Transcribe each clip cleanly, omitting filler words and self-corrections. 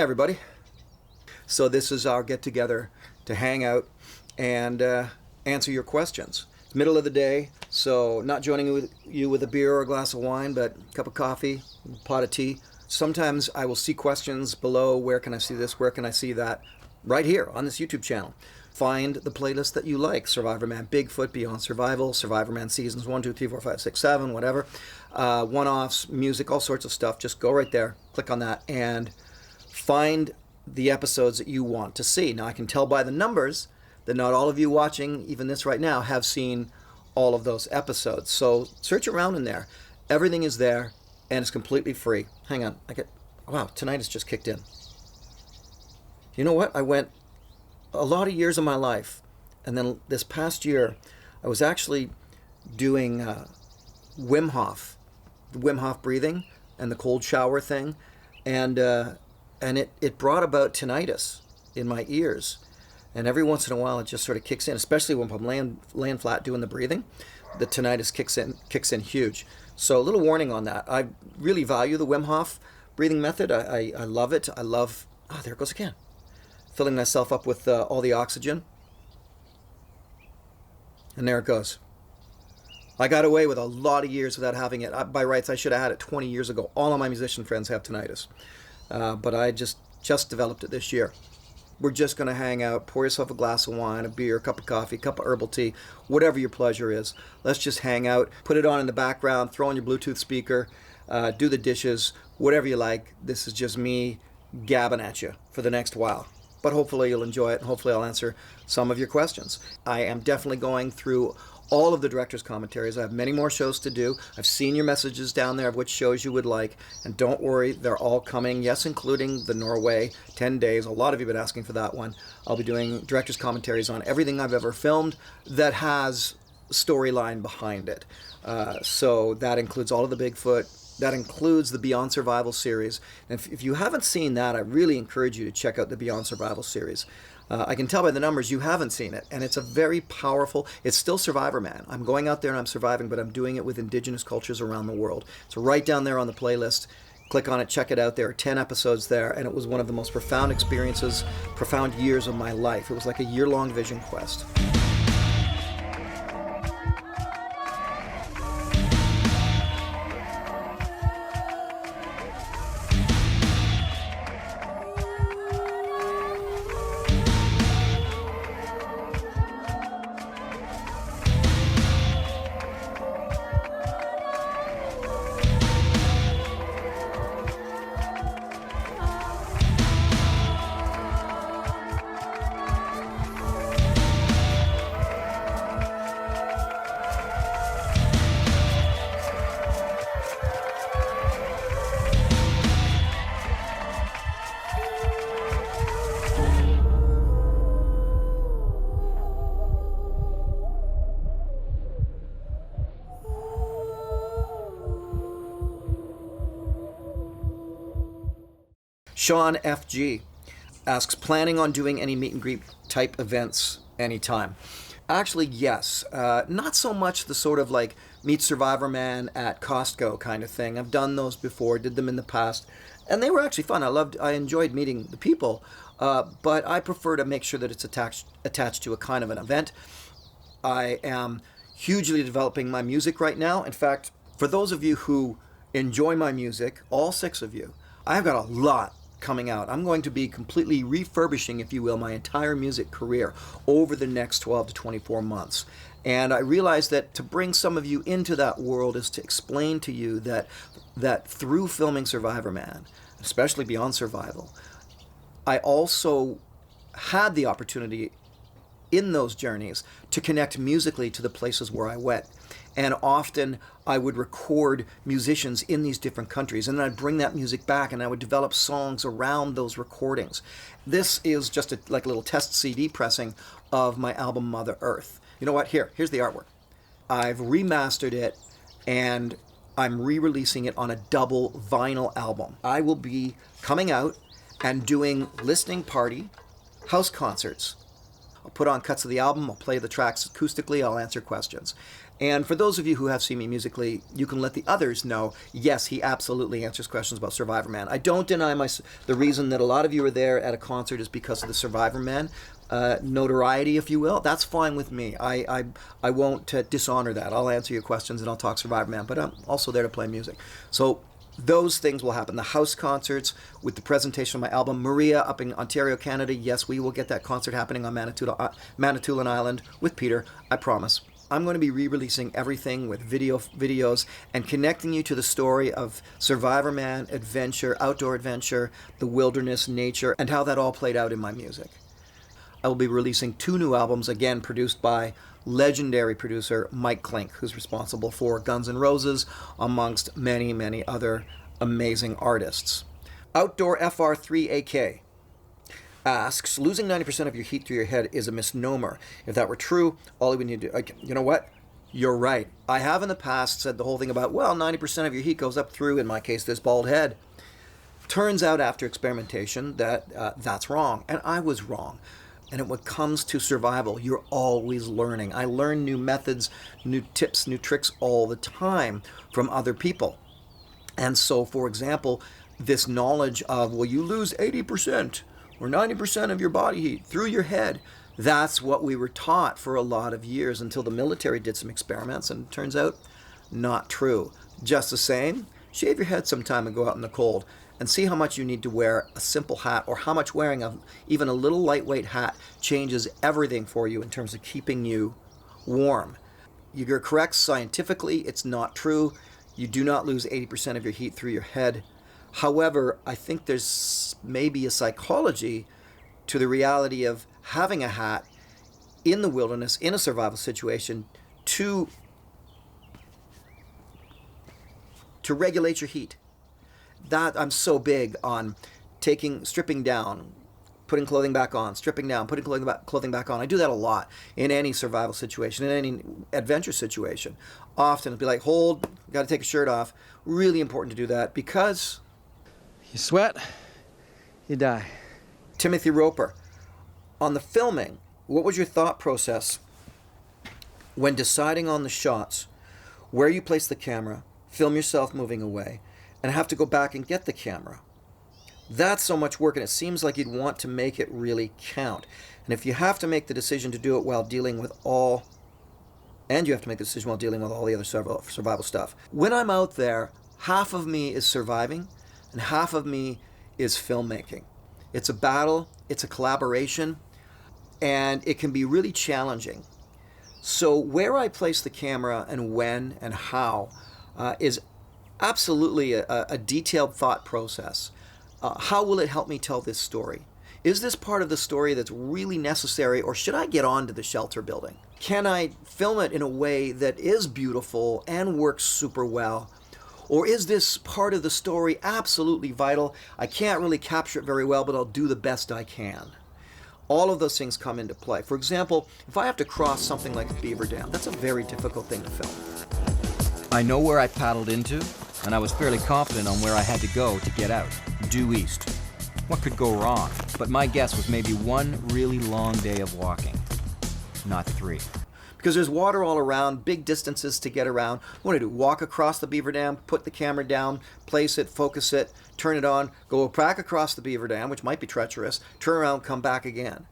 everybody. So this is our get-together to hang out and answer your questions. It's middle of the day, so not joining you with a beer or a glass of wine, but a cup of coffee, a pot of tea. Sometimes I will see questions below, where can I see this, where can I see that, right here on this YouTube channel. Find the playlist that you like, Survivorman, Bigfoot, Beyond Survival, Survivorman Seasons 1, 2, 3, 4, 5, 6, 7, whatever. One-offs, music, all sorts of stuff. Just go right there, click on that, and find the episodes that you want to see. Now, I can tell by the numbers that not all of you watching, even this right now, have seen all of those episodes. So search around in there. Everything is there, and it's completely free. Hang on. Wow, tonight has just kicked in. You know what? I went a lot of years of my life, and then this past year, I was actually doing Wim Hof, the Wim Hof breathing and the cold shower thing, and it brought about tinnitus in my ears. And every once in a while, it just sort of kicks in, especially when I'm laying flat doing the breathing. The tinnitus kicks in huge. So a little warning on that. I really value the Wim Hof breathing method. I love it. I love, there it goes again. Filling myself up with all the oxygen. And there it goes. I got away with a lot of years without having it. By rights, I should have had it 20 years ago. All of my musician friends have tinnitus. But I just developed it this year. We're just going to hang out, pour yourself a glass of wine, a beer, a cup of coffee, a cup of herbal tea, whatever your pleasure is. Let's just hang out, put it on in the background, throw on your Bluetooth speaker, do the dishes, whatever you like. This is just me gabbing at you for the next while. But hopefully you'll enjoy it, and hopefully I'll answer some of your questions. I am definitely going through all of the director's commentaries. I have many more shows to do. I've seen your messages down there of which shows you would like, and don't worry, they're all coming. Yes, including the Norway 10 days. A lot of you have been asking for that one. I'll be doing director's commentaries on everything I've ever filmed that has storyline behind it. So that includes all of the Bigfoot. That includes the Beyond Survival series. And if you haven't seen that, I really encourage you to check out the Beyond Survival series. I can tell by the numbers you haven't seen it, and it's a very powerful, it's still Survivorman. I'm going out there and I'm surviving, but I'm doing it with indigenous cultures around the world. So right down there on the playlist, click on it, check it out. There are 10 episodes there, and it was one of the most profound experiences, profound years of my life. It was like a year-long vision quest. Sean FG asks, planning on doing any meet and greet type events anytime? Actually, yes. Not so much the sort of like meet Survivorman at Costco kind of thing. I've done those before, did them in the past, and they were actually fun. I enjoyed meeting the people, but I prefer to make sure that it's attached to a kind of an event. I am hugely developing my music right now. In fact, for those of you who enjoy my music, all 6 of you, I've got a lot coming out. I'm going to be completely refurbishing, if you will, my entire music career over the next 12 to 24 months. And I realized that to bring some of you into that world is to explain to you that through filming Survivorman, especially Beyond Survival, I also had the opportunity in those journeys to connect musically to the places where I went. And often I would record musicians in these different countries, and then I'd bring that music back and I would develop songs around those recordings. This is just like a little test CD pressing of my album Mother Earth. You know what? Here's the artwork. I've remastered it and I'm re-releasing it on a double vinyl album. I will be coming out and doing listening party house concerts I'll put on cuts of the album, I'll play the tracks acoustically, I'll answer questions. And for those of you who have seen me musically, you can let the others know, yes, he absolutely answers questions about Survivorman. I don't deny the reason that a lot of you are there at a concert is because of the Survivorman notoriety, if you will. That's fine with me. I won't dishonor that. I'll answer your questions and I'll talk Survivorman, but I'm also there to play music. So those things will happen. The house concerts with the presentation of my album. Maria up in Ontario, Canada, yes, we will get that concert happening on Manitoulin Island with Peter, I promise. I'm going to be re-releasing everything with videos and connecting you to the story of Survivorman, adventure, outdoor adventure, the wilderness, nature, and how that all played out in my music. I will be releasing 2 new albums, again produced by legendary producer Mike Klink, who's responsible for Guns N' Roses, amongst many, many other amazing artists. Outdoor FR3AK asks, losing 90% of your heat through your head is a misnomer. If that were true, all we need to do... You know what? You're right. I have in the past said the whole thing about, well, 90% of your heat goes up through, in my case, this bald head. Turns out after experimentation that that's wrong, and I was wrong. And when it comes to survival, you're always learning. I learn new methods, new tips, new tricks all the time from other people. And so, for example, this knowledge of, well, you lose 80% or 90% of your body heat through your head, that's what we were taught for a lot of years until the military did some experiments, and it turns out not true. Just the same, shave your head sometime and go out in the cold and see how much you need to wear a simple hat, or how much wearing even a little lightweight hat changes everything for you in terms of keeping you warm. You're correct, scientifically it's not true. You do not lose 80% of your heat through your head. However, I think there's maybe a psychology to the reality of having a hat in the wilderness, in a survival situation, to regulate your heat. That I'm so big on stripping down, putting clothing back on, stripping down, putting clothing back on. I do that a lot in any survival situation, in any adventure situation. Often it'll be like, hold, got to take a shirt off. Really important to do that because you sweat, you die. Timothy Roper, on the filming, what was your thought process when deciding on the shots, where you place the camera, film yourself moving away, and have to go back and get the camera? That's so much work, and it seems like you'd want to make it really count. And if you have to make the decision to do it while dealing with all, and you have to make the decision while dealing with all the other survival stuff. When I'm out there, half of me is surviving, and half of me is filmmaking. It's a battle, it's a collaboration, and it can be really challenging. So where I place the camera and when and how is absolutely a detailed thought process. How will it help me tell this story? Is this part of the story that's really necessary, or should I get on to the shelter building? Can I film it in a way that is beautiful and works super well? Or is this part of the story absolutely vital? I can't really capture it very well, but I'll do the best I can. All of those things come into play. For example, if I have to cross something like a beaver dam, that's a very difficult thing to film. I know where I paddled into, and I was fairly confident on where I had to go to get out, due east. What could go wrong? But my guess was maybe one really long day of walking, not 3. Because there's water all around, big distances to get around. What do I do? Walk across the beaver dam, put the camera down, place it, focus it, turn it on, go back across the beaver dam, which might be treacherous, turn around, come back again.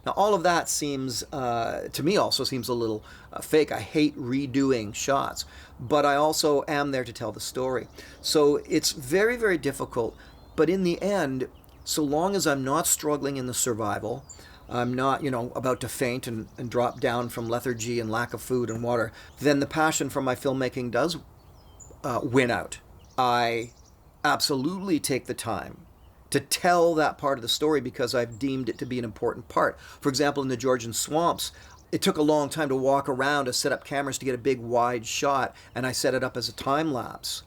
Now all of that seems, to me also seems a little fake. I hate redoing shots, but I also am there to tell the story. So it's very, very difficult, but in the end, so long as I'm not struggling in the survival, I'm not, about to faint and drop down from lethargy and lack of food and water, then the passion for my filmmaking does win out. I absolutely take the time to tell that part of the story because I've deemed it to be an important part. For example, in the Georgian swamps, it took a long time to walk around to set up cameras to get a big wide shot, and I set it up as a time lapse.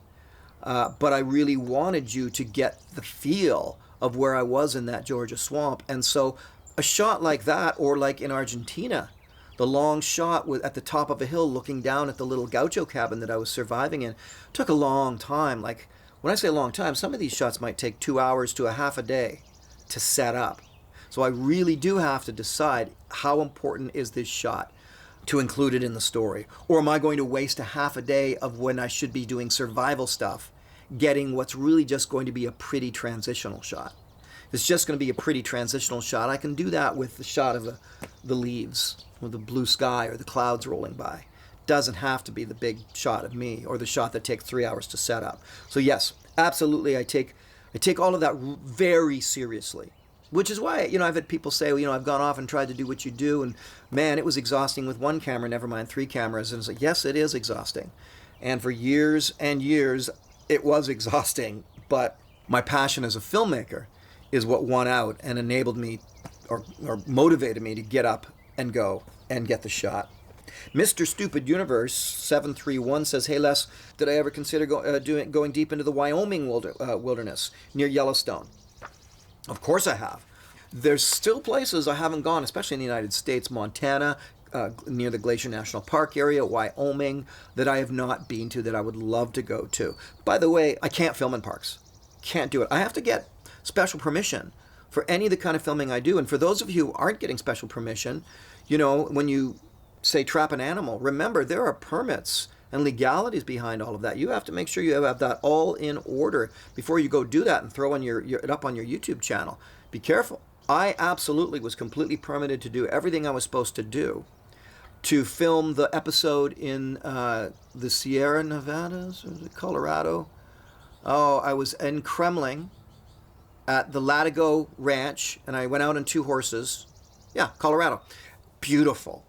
But I really wanted you to get the feel of where I was in that Georgia swamp. And so a shot like that, or like in Argentina, the long shot at the top of a hill looking down at the little gaucho cabin that I was surviving in, took a long time. Like, when I say a long time, some of these shots might take 2 hours to a half a day to set up. So I really do have to decide, how important is this shot to include it in the story? Or am I going to waste a half a day of when I should be doing survival stuff getting what's really just going to be a pretty transitional shot? If it's just going to be a pretty transitional shot, I can do that with the shot of the leaves or the blue sky or the clouds rolling by. Doesn't have to be the big shot of me or the shot that takes 3 hours to set up. So yes, absolutely, I take all of that very seriously. Which is why, I've had people say, I've gone off and tried to do what you do, and man, it was exhausting with one camera, never mind 3 cameras. And it's like, yes, it is exhausting. And for years and years, it was exhausting. But my passion as a filmmaker is what won out and enabled me or motivated me to get up and go and get the shot. Mr. Stupid Universe 731 says, hey Les, did I ever consider going deep into the Wyoming wilderness near Yellowstone? Of course I have. There's still places I haven't gone, especially in the United States, Montana, near the Glacier National Park area, Wyoming, that I have not been to, that I would love to go to. By the way, I can't film in parks. Can't do it. I have to get special permission for any of the kind of filming I do. And for those of you who aren't getting special permission, when you say trap an animal, remember there are permits and legalities behind all of that. You have to make sure you have that all in order before you go do that and throw it up on your YouTube channel. Be careful. I absolutely was completely permitted to do everything I was supposed to do to film the episode in the Sierra Nevadas, or Colorado. Oh, I was in Kremling at the Latigo Ranch, and I went out on 2 horses. Yeah, Colorado. Beautiful.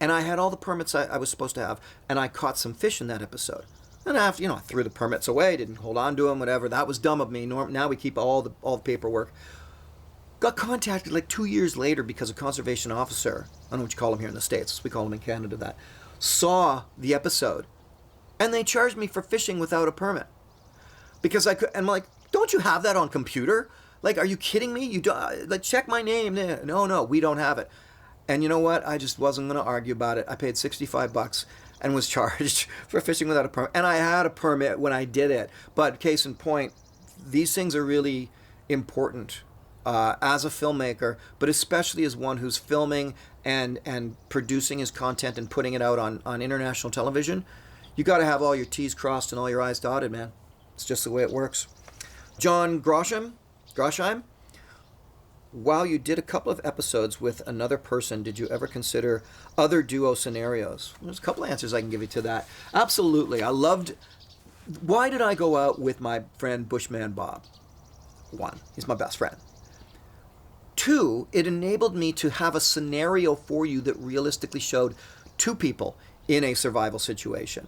And I had all the permits I was supposed to have, and I caught some fish in that episode. And I threw the permits away, didn't hold on to them, whatever. That was dumb of me. Now we keep all the paperwork. Got contacted like 2 years later because a conservation officer, I don't know what you call him here in the States, we call him in Canada that, saw the episode, and they charged me for fishing without a permit. Because and I'm like, don't you have that on computer? Like, are you kidding me? You don't, like, check my name. No, we don't have it. And you know what? I just wasn't going to argue about it. I paid $65 and was charged for fishing without a permit. And I had a permit when I did it. But case in point, these things are really important as a filmmaker, but especially as one who's filming and producing his content and putting it out on international television. You got to have all your T's crossed and all your I's dotted, man. It's just the way it works. John Grosheim, while you did a couple of episodes with another person, did you ever consider other duo scenarios? There's a couple of answers I can give you to that. Absolutely. Why did I go out with my friend Bushman Bob? 1, he's my best friend. 2, it enabled me to have a scenario for you that realistically showed 2 people in a survival situation.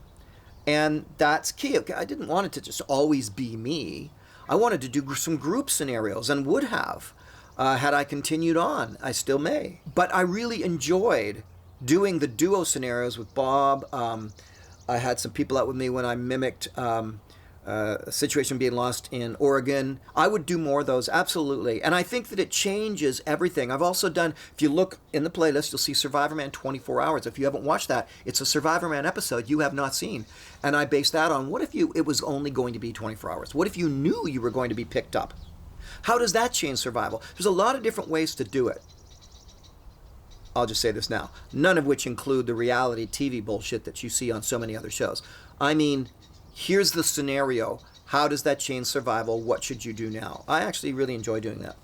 And that's key. Okay, I didn't want it to just always be me. I wanted to do some group scenarios and would have. Had I continued on, I still may. But I really enjoyed doing the duo scenarios with Bob. I had some people out with me when I mimicked a situation being lost in Oregon. I would do more of those, absolutely. And I think that it changes everything. I've also done, if you look in the playlist, you'll see Survivorman 24 Hours. If you haven't watched that, it's a Survivorman episode you have not seen. And I based that on, what if it was only going to be 24 hours? What if you knew you were going to be picked up? How does that change survival? There's a lot of different ways to do it. I'll just say this now. None of which include the reality TV bullshit that you see on so many other shows. I mean, here's the scenario. How does that change survival? What should you do now? I actually really enjoy doing that.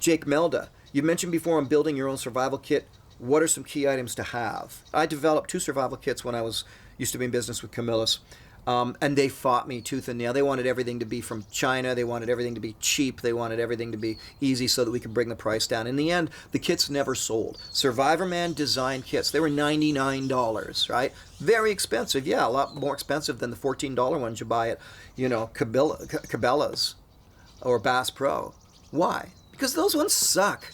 Jake Melda, you mentioned before on building your own survival kit. What are some key items to have? I developed 2 survival kits when I used to be in business with Camillus. And they fought me tooth and nail. They wanted everything to be from China. They wanted everything to be cheap. They wanted everything to be easy so that we could bring the price down. In the end, the kits never sold. Survivorman design kits, they were $99, right? Very expensive. Yeah, a lot more expensive than the $14 ones you buy at, Cabela's or Bass Pro. Why? Because those ones suck.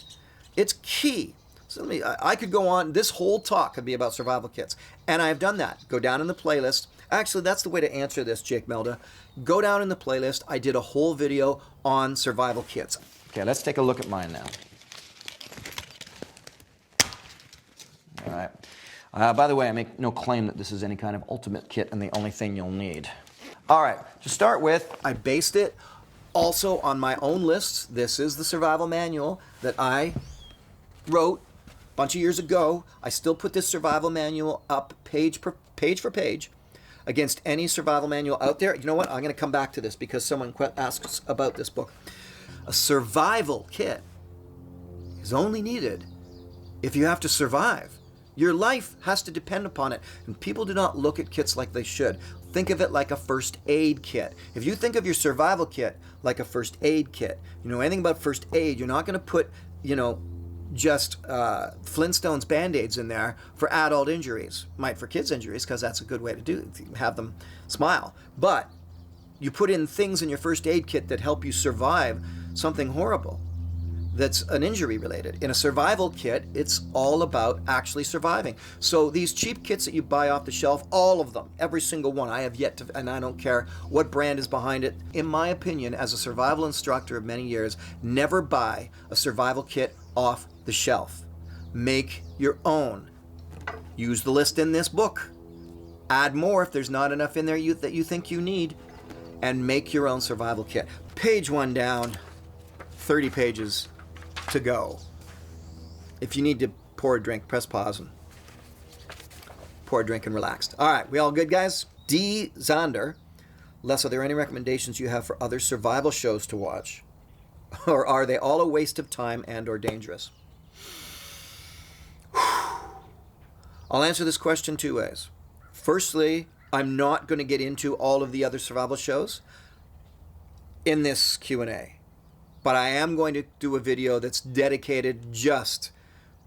It's key. So I could go on. This whole talk could be about survival kits. And I have done that. Go down in the playlist. Actually, that's the way to answer this, Jake Melda. Go down in the playlist. I did a whole video on survival kits. Okay, let's take a look at mine now. All right. By the way, I make no claim that this is any kind of ultimate kit and the only thing you'll need. All right, to start with, I based it Also on my own lists, this is the survival manual that I wrote a bunch of years ago. I still put this survival manual up page for page against any survival manual out there. You know what? I'm going to come back to this because someone asks about this book. A survival kit is only needed if you have to survive. Your life has to depend upon it, and people do not look at kits like they should. Think of it like a first aid kit. If you think of your survival kit like a first aid kit, you know anything about first aid, you're not going to put, just Flintstones Band-Aids in there for adult injuries. Might for kids' injuries, because that's a good way to have them smile. But you put in things in your first aid kit that help you survive something horrible that's an injury related. In a survival kit, it's all about actually surviving. So these cheap kits that you buy off the shelf, all of them, every single one, I have yet to, and I don't care what brand is behind it. In my opinion, as a survival instructor of many years, never buy a survival kit off the shelf. Make your own. Use the list in this book. Add more if there's not enough in there that you think you need, and make your own survival kit. Page one down, 30 pages to go. If you need to pour a drink, press pause and pour a drink and relax. All right, we all good, guys? D. Zander. Les, are there any recommendations you have for other survival shows to watch? Or are they all a waste of time and or dangerous? I'll answer this question two ways. Firstly, I'm not going to get into all of the other survival shows in this Q&A. But I am going to do a video that's dedicated just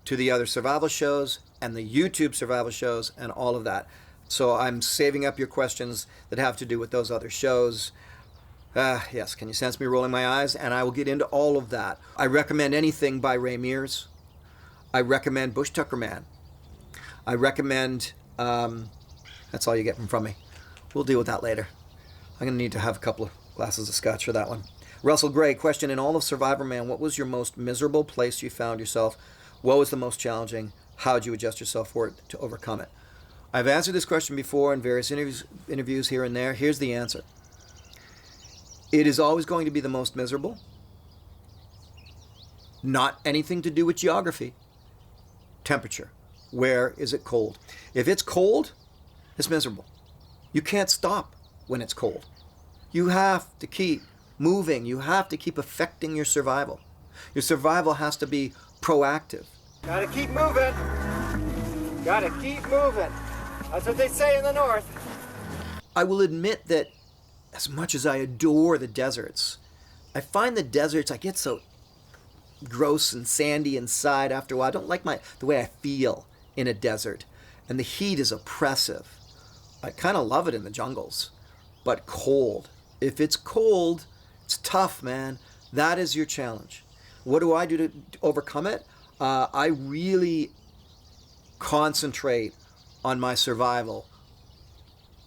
to the other survival shows and the YouTube survival shows and all of that. So I'm saving up your questions that have to do with those other shows. Yes, can you sense me rolling my eyes? And I will get into all of that. I recommend anything by Ray Mears. I recommend Bush Tucker Man. I recommend, that's all you get from me. We'll deal with that later. I'm going to need to have a couple of glasses of scotch for that one. Russell Gray, question, in all of Survivorman, what was your most miserable place you found yourself? What was the most challenging? How did you adjust yourself for it to overcome it? I've answered this question before in various interviews here and there. Here's the answer. It is always going to be the most miserable. Not anything to do with geography. Temperature. Where is it cold? If it's cold, it's miserable. You can't stop when it's cold. You have to keep moving. You have to keep affecting your survival. Your survival has to be proactive. Gotta keep moving. Gotta keep moving. That's what they say in the north. I will admit that as much as I adore the deserts, I find the deserts, I get so gross and sandy inside after a while. I don't like the way I feel in a desert. And the heat is oppressive. I kind of love it in the jungles, but cold. If it's cold, it's tough, man. That is your challenge. What do I do to overcome it? I really concentrate on my survival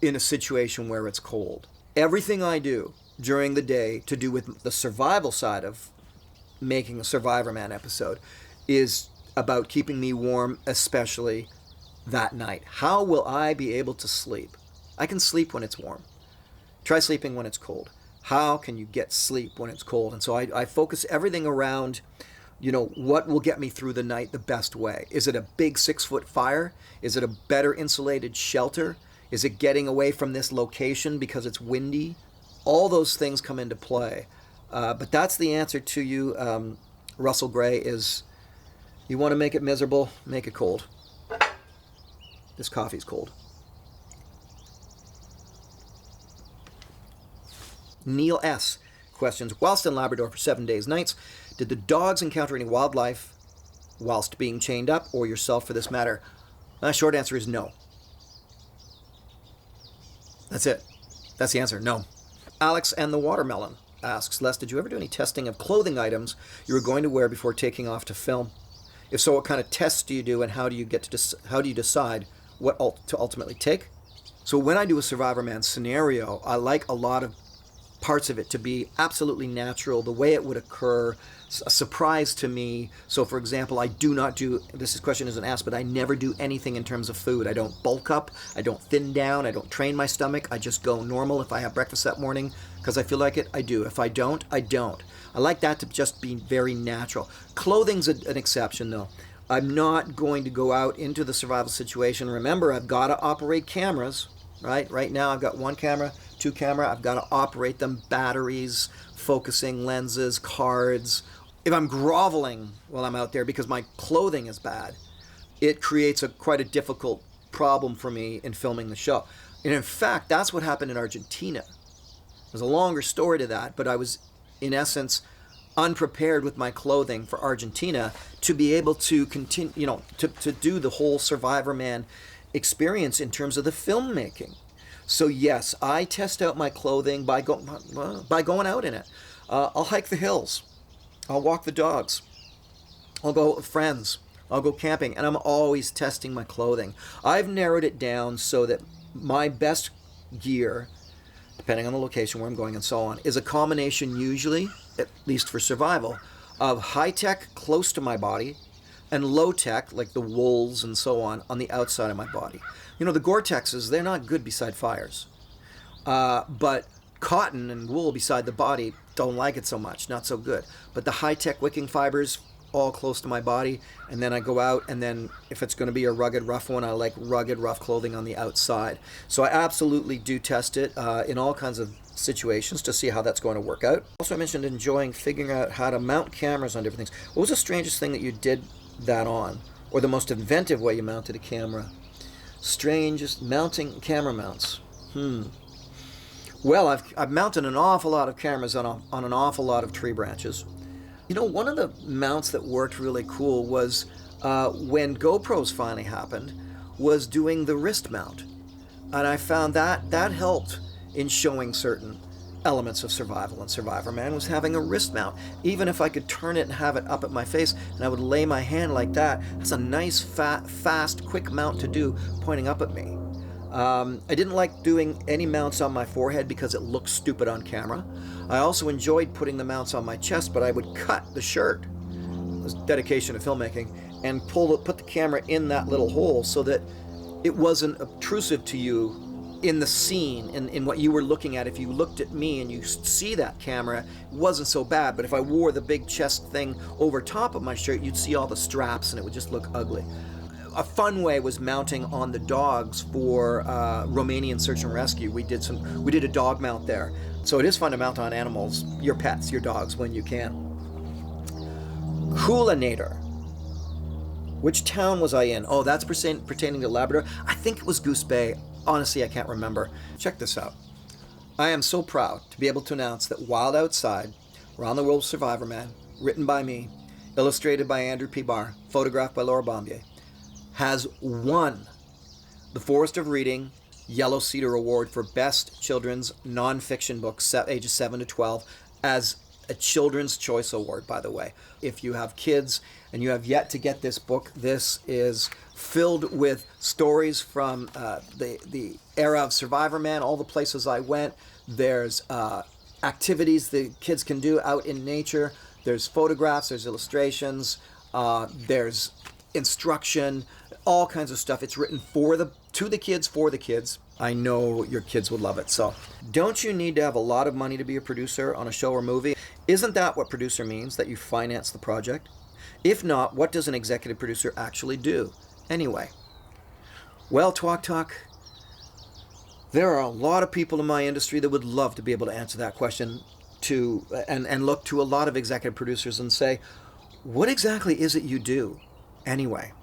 in a situation where it's cold. Everything I do during the day to do with the survival side of making a Survivorman episode is about keeping me warm, especially that night. How will I be able to sleep? I can sleep when it's warm. Try sleeping when it's cold. How can you get sleep when it's cold? And so I focus everything around, what will get me through the night the best way. Is it a big 6-foot fire? Is it a better insulated shelter? Is it getting away from this location because it's windy? All those things come into play. But that's the answer to you, Russell Gray, is you want to make it miserable, make it cold. This coffee's cold. Neil S. questions, whilst in Labrador for 7 days, nights, did the dogs encounter any wildlife whilst being chained up, or yourself for this matter? Short answer is no. That's it. That's the answer, no. Alex and the Watermelon asks, Les, did you ever do any testing of clothing items you were going to wear before taking off to film? If so, what kind of tests do you do, and how do you decide what to ultimately take? So when I do a Survivorman scenario, I like a lot of parts of it to be absolutely natural, the way it would occur, a surprise to me. So for example, I do not do, this question isn't asked, but I never do anything in terms of food. I don't bulk up, I don't thin down, I don't train my stomach, I just go normal. If I have breakfast that morning because I feel like it, I do. If I don't, I don't. I like that to just be very natural. Clothing's an exception though. I'm not going to go out into the survival situation. Remember, I've got to operate cameras, right? Right now I've got one camera, two camera, I've got to operate them, batteries, focusing lenses, cards. If I'm groveling while I'm out there because my clothing is bad, it creates quite a difficult problem for me in filming the show. And in fact, that's what happened in Argentina. There's a longer story to that, but I was, in essence, unprepared with my clothing for Argentina to be able to continue, to do the whole Survivorman experience in terms of the filmmaking. So yes, I test out my clothing by going out in it. I'll hike the hills. I'll walk the dogs. I'll go with friends. I'll go camping, and I'm always testing my clothing. I've narrowed it down so that my best gear, depending on the location where I'm going and so on, is a combination usually, at least for survival, of high-tech close to my body and low-tech, like the wools and so on the outside of my body. The Gore-Texes, they're not good beside fires. But cotton and wool beside the body, don't like it so much, not so good. But the high-tech wicking fibers, all close to my body, and then I go out, and then if it's going to be a rugged, rough one, I like rugged, rough clothing on the outside. So I absolutely do test it in all kinds of situations to see how that's going to work out. Also, I mentioned enjoying figuring out how to mount cameras on different things. What was the strangest thing that you did that on, or the most inventive way you mounted a camera? Strangest mounting camera mounts. Well, I've mounted an awful lot of cameras on an awful lot of tree branches. One of the mounts that worked really cool was when GoPros finally happened, was doing the wrist mount. And I found that helped in showing certain elements of survival and Survivorman, was having a wrist mount. Even if I could turn it and have it up at my face and I would lay my hand like that, that's a nice, fast, quick mount to do pointing up at me. I didn't like doing any mounts on my forehead because it looked stupid on camera. I also enjoyed putting the mounts on my chest, but I would cut the shirt, it was dedication to filmmaking, and put the camera in that little hole so that it wasn't obtrusive to you in the scene, in what you were looking at. If you looked at me and you see that camera, it wasn't so bad. But if I wore the big chest thing over top of my shirt, you'd see all the straps and it would just look ugly. A fun way was mounting on the dogs for Romanian search and rescue. We did a dog mount there. So it is fun to mount on animals, your pets, your dogs, when you can. Coolinator. Which town was I in? Oh, that's pertaining to Labrador. I think it was Goose Bay. Honestly, I can't remember. Check this out. I am so proud to be able to announce that Wild Outside, Around the World of Survivorman, written by me, illustrated by Andrew P. Barr, photographed by Laura Bombier, has won the Forest of Reading Yellow Cedar Award for Best Children's Nonfiction Book, ages 7 to 12, as a Children's Choice Award, by the way. If you have kids and you have yet to get this book, this is filled with stories from the era of Survivorman, all the places I went. There's activities the kids can do out in nature. There's photographs, there's illustrations, there's instruction, all kinds of stuff. It's written to the kids, for the kids. I know your kids would love it. So, don't you need to have a lot of money to be a producer on a show or movie? Isn't that what producer means, that you finance the project? If not, what does an executive producer actually do? Anyway, well, Talk, there are a lot of people in my industry that would love to be able to answer that question and look to a lot of executive producers and say, what exactly is it you do anyway?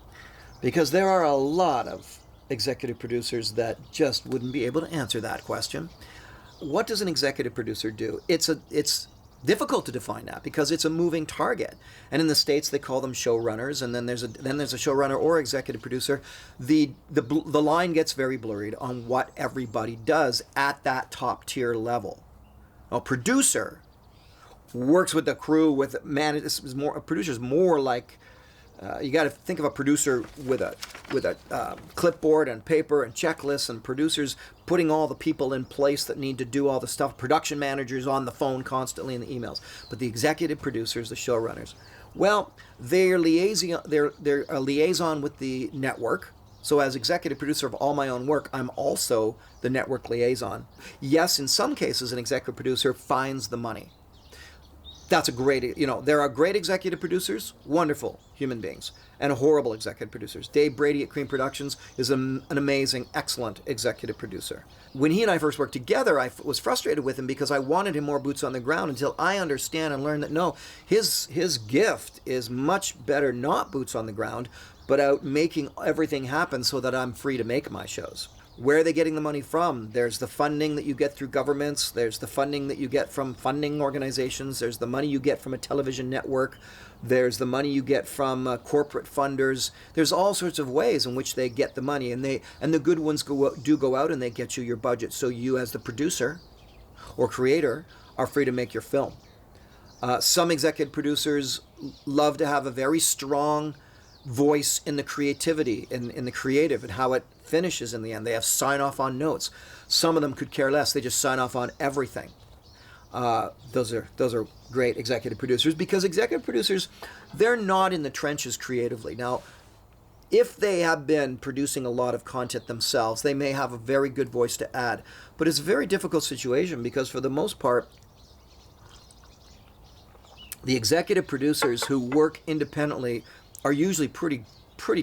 Because there are a lot of executive producers that just wouldn't be able to answer that question. What does an executive producer do? It's difficult to define that because it's a moving target. And in the States they call them showrunners, and then there's a showrunner or executive producer. The line gets very blurred on what everybody does at that top tier level. A producer works with the crew, a producer's more like You got to think of a producer with a clipboard and paper and checklists, and producers putting all the people in place that need to do all the stuff. Production managers on the phone constantly in the emails. But the executive producers, the showrunners, well, they're a liaison with the network. So as executive producer of all my own work, I'm also the network liaison. Yes, in some cases, an executive producer finds the money. That's a great, there are great executive producers, wonderful human beings, and horrible executive producers. Dave Brady at Cream Productions is an amazing, excellent executive producer. When he and I first worked together, I was frustrated with him because I wanted him more boots on the ground until I understand and learn that no, his gift is much better not boots on the ground, but out making everything happen so that I'm free to make my shows. Where are they getting the money from? There's the funding that you get through governments. There's the funding that you get from funding organizations. There's the money you get from a television network. There's the money you get from corporate funders. There's all sorts of ways in which they get the money, and the good ones go out and they get you your budget. So you, as the producer or creator, are free to make your film. Some executive producers love to have a very strong voice in the creativity, in the creative, and how it finishes in the end. They have sign off on notes. Some of them could care less. They just sign off on everything. Those are great executive producers, because executive producers, they're not in the trenches creatively. Now, if they have been producing a lot of content themselves, they may have a very good voice to add. But it's a very difficult situation, because for the most part, the executive producers who work independently are usually pretty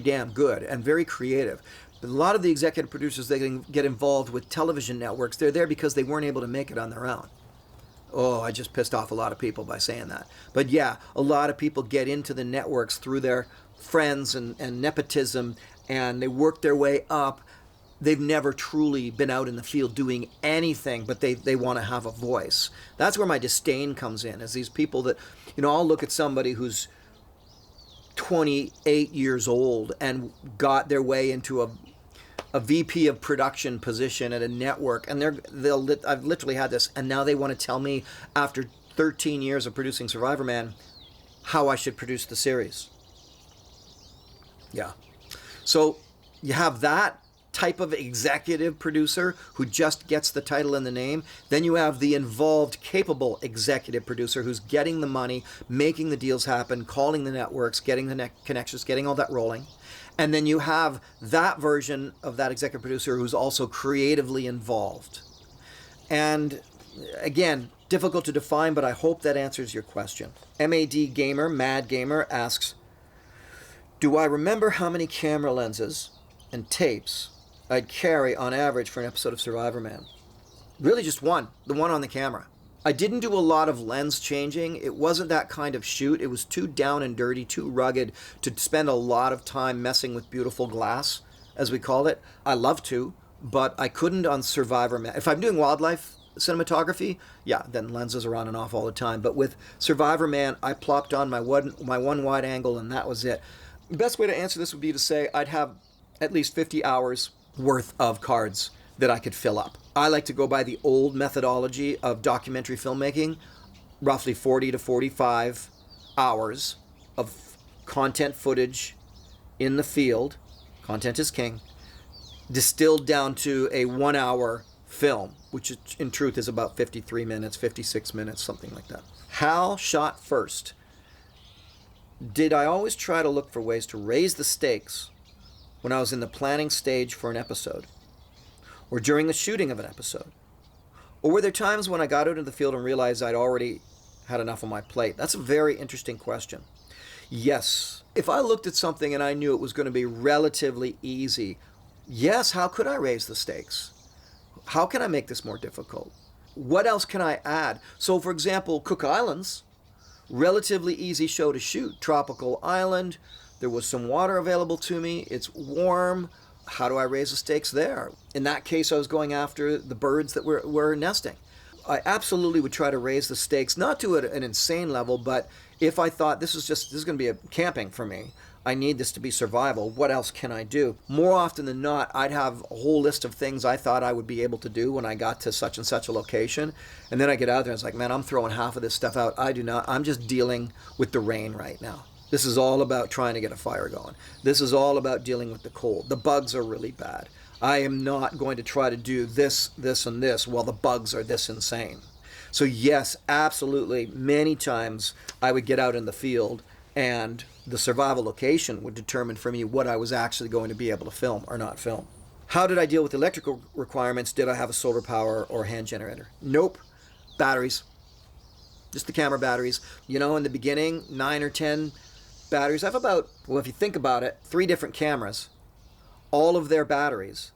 damn good and very creative. But a lot of the executive producers, they can get involved with television networks. They're there because they weren't able to make it on their own. Oh, I just pissed off a lot of people by saying that. But yeah, a lot of people get into the networks through their friends and nepotism, and they work their way up. They've never truly been out in the field doing anything, but they want to have a voice. That's where my disdain comes in, is these people that, I'll look at somebody who's 28 years old and got their way into a VP of production position at a network, and I've literally had this, and now they want to tell me, after 13 years of producing Survivorman, how I should produce the series. Yeah. So you have that type of executive producer who just gets the title and the name. Then you have the involved, capable executive producer who's getting the money, making the deals happen, calling the networks, getting the connections, getting all that rolling. And then you have that version of that executive producer who's also creatively involved. And again, difficult to define, but I hope that answers your question. MAD Gamer, Mad Gamer, asks, do I remember how many camera lenses and tapes I'd carry on average for an episode of Survivorman? Really just one, the one on the camera. I didn't do a lot of lens changing. It wasn't that kind of shoot. It was too down and dirty, too rugged to spend a lot of time messing with beautiful glass, as we called it. I love to, but I couldn't on Survivorman. If I'm doing wildlife cinematography, yeah, then lenses are on and off all the time. But with Survivorman, I plopped on my one wide angle, and that was it. The best way to answer this would be to say I'd have at least 50 hours worth of cards that I could fill up. I like to go by the old methodology of documentary filmmaking, roughly 40 to 45 hours of content footage in the field. Content is king. Distilled down to a 1 hour film, which in truth is about 53 minutes, 56 minutes, something like that. Hal shot first. Did I always try to look for ways to raise the stakes when I was in the planning stage for an episode, or during the shooting of an episode? Or were there times when I got out into the field and realized I'd already had enough on my plate? That's a very interesting question. Yes, if I looked at something and I knew it was going to be relatively easy, yes, how could I raise the stakes? How can I make this more difficult? What else can I add? So, for example, Cook Islands, relatively easy show to shoot. Tropical island. There was some water available to me. It's warm. How do I raise the stakes there? In that case, I was going after the birds that were nesting. I absolutely would try to raise the stakes, not to an insane level, but if I thought this is going to be a camping for me, I need this to be survival, what else can I do? More often than not, I'd have a whole list of things I thought I would be able to do when I got to such and such a location. And then I get out there and it's like, man, I'm throwing half of this stuff out. I do not. I'm just dealing with the rain right now. This is all about trying to get a fire going. This is all about dealing with the cold. The bugs are really bad. I am not going to try to do this, this, and this while the bugs are this insane. So yes, absolutely, many times I would get out in the field and the survival location would determine for me what I was actually going to be able to film or not film. How did I deal with electrical requirements? Did I have a solar power or hand generator? Nope. Batteries. Just the camera batteries. You know, in the beginning, 9 or 10 batteries. I have about, well, if you think about it, 3 different cameras, all of their batteries,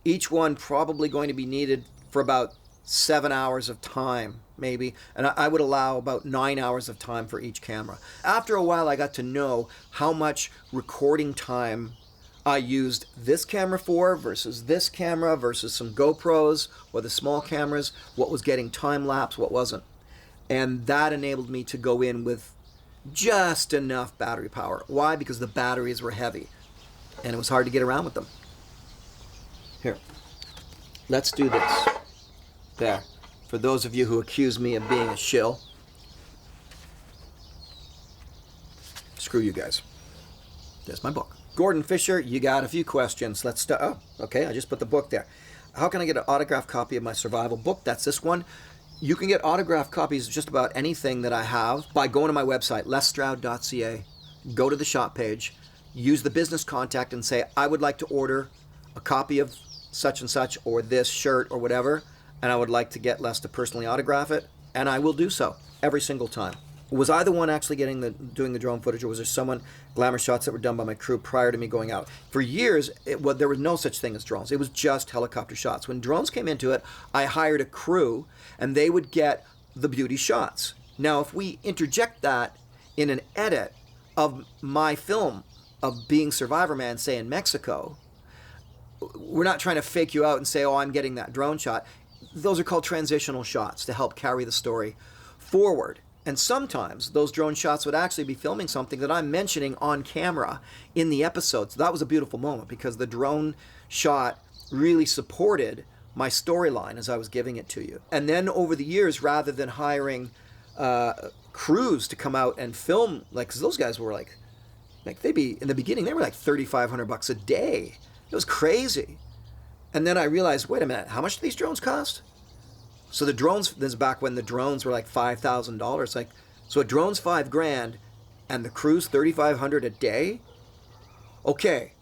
each one probably going to be needed for about 7 hours of time, maybe. And I would allow about 9 hours of time for each camera. After a while, I got to know how much recording time I used this camera for versus this camera versus some GoPros or the small cameras, what was getting time lapse, what wasn't. And that enabled me to go in with just enough battery power. Why? Because the batteries were heavy and it was hard to get around with them. Here, let's do this. There. For those of you who accuse me of being a shill, screw you guys. There's my book. Gordon Fisher, you got a few questions. Let's start. Oh, okay, I just put the book there. How can I get an autographed copy of my survival book? That's this one. You can get autographed copies of just about anything that I have by going to my website, lesstroud.ca. Go to the shop page, use the business contact and say, I would like to order a copy of such and such or this shirt or whatever, and I would like to get Les to personally autograph it, and I will do so every single time. Was I the one actually doing the drone footage, or was there someone, glamour shots that were done by my crew prior to me going out? For years, there was no such thing as drones. It was just helicopter shots. When drones came into it, I hired a crew, and they would get the beauty shots. Now, if we interject that in an edit of my film of being Survivorman, say in Mexico, we're not trying to fake you out and say, oh, I'm getting that drone shot. Those are called transitional shots to help carry the story forward. And sometimes those drone shots would actually be filming something that I'm mentioning on camera in the episode. So that was a beautiful moment because the drone shot really supported my storyline as I was giving it to you. And then over the years, rather than hiring crews to come out and film, like, because those guys were like they'd be, in the beginning, they were like $3,500 a day. It was crazy. And then I realized, wait a minute, how much do these drones cost? So the drones, this is back when the drones were like $5,000. Like, so a drone's $5,000 and the crew's $3,500 a day? Okay.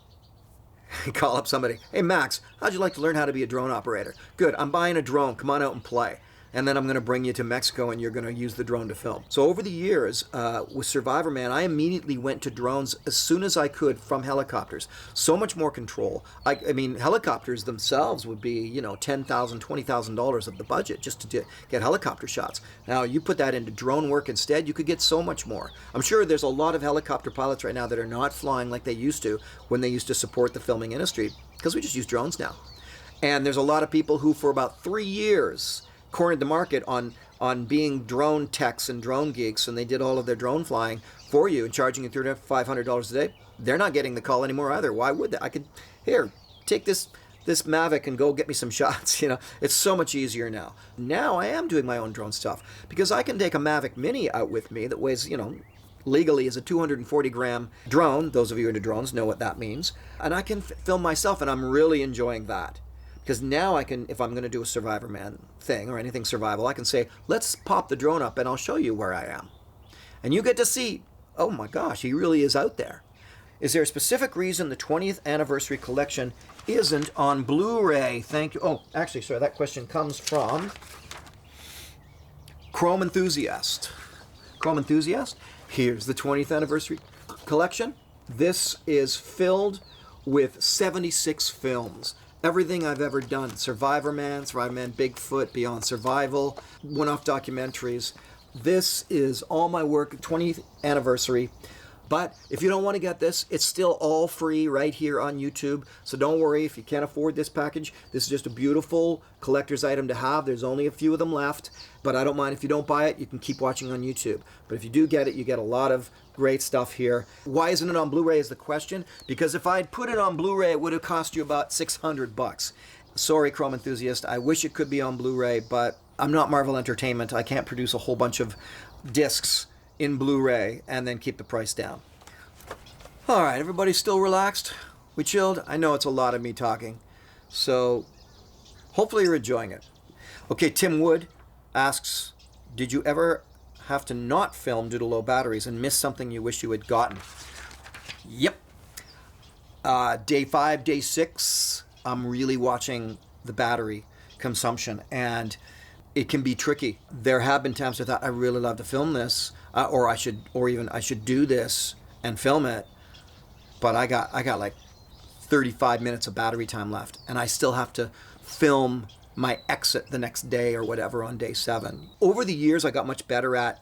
Call up somebody. Hey, Max, how'd you like to learn how to be a drone operator? Good, I'm buying a drone. Come on out and play. And then I'm going to bring you to Mexico and you're going to use the drone to film. So over the years, with Survivorman, I immediately went to drones as soon as I could from helicopters. So much more control. I mean, helicopters themselves would be, $10,000, $20,000 of the budget just to get helicopter shots. Now, you put that into drone work instead, you could get so much more. I'm sure there's a lot of helicopter pilots right now that are not flying like they used to when they used to support the filming industry, because we just use drones now. And there's a lot of people who, for about 3 years, cornered the market on being drone techs and drone geeks, and they did all of their drone flying for you and charging you $500 a day. They're not getting the call anymore either. Why would they? I could, here, take this Mavic and go get me some shots. It's so much easier now. Now I am doing my own drone stuff because I can take a Mavic Mini out with me that weighs, legally is a 240 gram drone. Those of you into drones know what that means. And I can film myself, and I'm really enjoying that. Because now I can, if I'm going to do a Survivorman thing or anything survival, I can say, let's pop the drone up and I'll show you where I am. And you get to see, oh my gosh, he really is out there. Is there a specific reason the 20th anniversary collection isn't on Blu-ray? Thank you. Oh, actually, sorry, that question comes from Chrome Enthusiast. Chrome Enthusiast, here's the 20th anniversary collection. This is filled with 76 films. Everything I've ever done, Survivorman, Bigfoot, Beyond Survival, one-off documentaries. This is all my work, 20th anniversary. But if you don't want to get this, it's still all free right here on YouTube. So don't worry if you can't afford this package. This is just a beautiful collector's item to have. There's only a few of them left, but I don't mind if you don't buy it. You can keep watching on YouTube. But if you do get it, you get a lot of great stuff here. Why isn't it on Blu-ray is the question. Because if I'd put it on Blu-ray, it would have cost you about $600. Sorry, Chrome Enthusiast. I wish it could be on Blu-ray, but I'm not Marvel Entertainment. I can't produce a whole bunch of discs in Blu-ray and then keep the price down. All right, everybody still relaxed? We chilled? I know it's a lot of me talking, so hopefully you're enjoying it. Okay, Tim Wood asks, did you ever have to not film due to low batteries and miss something you wish you had gotten? Yep. Day 5, day 6, I'm really watching the battery consumption, and it can be tricky. There have been times I thought I really love to film this, or I should do this and film it, but I got like 35 minutes of battery time left, and I still have to film my exit the next day or whatever on day 7. Over the years, I got much better at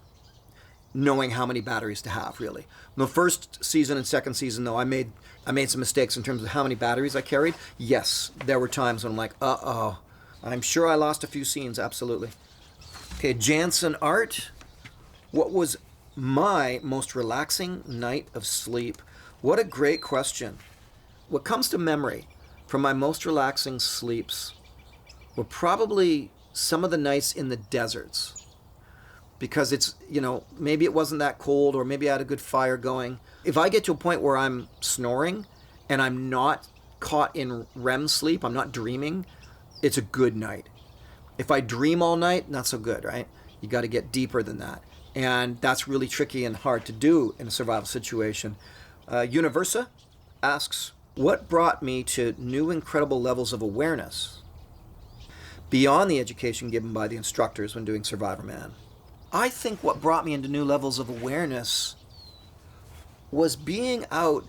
knowing how many batteries to have, really. The first season and second season, though, I made some mistakes in terms of how many batteries I carried. Yes, there were times when I'm like, uh-oh. I'm sure I lost a few scenes, absolutely. Okay, Jansen Art. What was my most relaxing night of sleep? What a great question. What comes to memory from my most relaxing sleeps were probably some of the nights in the deserts. Because it's, maybe it wasn't that cold, or maybe I had a good fire going. If I get to a point where I'm snoring and I'm not caught in REM sleep, I'm not dreaming, it's a good night. If I dream all night, not so good, right? You got to get deeper than that. And that's really tricky and hard to do in a survival situation. Universa asks, what brought me to new incredible levels of awareness beyond the education given by the instructors when doing Survivorman? I think what brought me into new levels of awareness was being out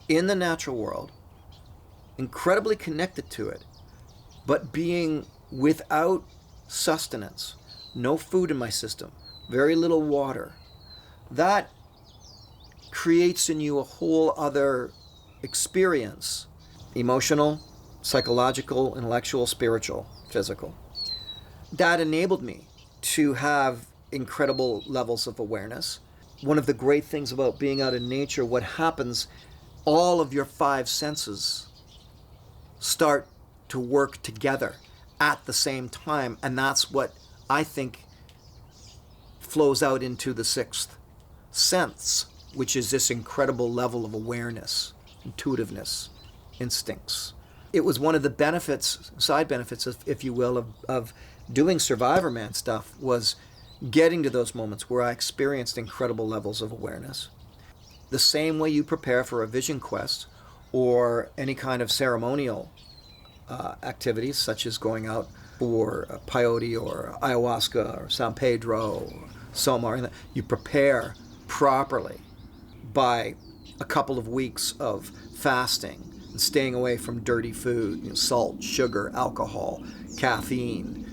in the natural world, incredibly connected to it, but being without sustenance, no food in my system, very little water. That creates in you a whole other experience, emotional, psychological, intellectual, spiritual, physical. That enabled me to have incredible levels of awareness. One of the great things about being out in nature, what happens, all of your 5 senses start to work together at the same time, and that's what I think flows out into the 6th sense, which is this incredible level of awareness, intuitiveness, instincts. It was one of the benefits, side benefits, if you will, of doing Survivorman stuff, was getting to those moments where I experienced incredible levels of awareness. The same way you prepare for a vision quest or any kind of ceremonial activities, such as going out for peyote or ayahuasca or San Pedro or Somar, you prepare properly by a couple of weeks of fasting and staying away from dirty food, salt, sugar, alcohol, caffeine,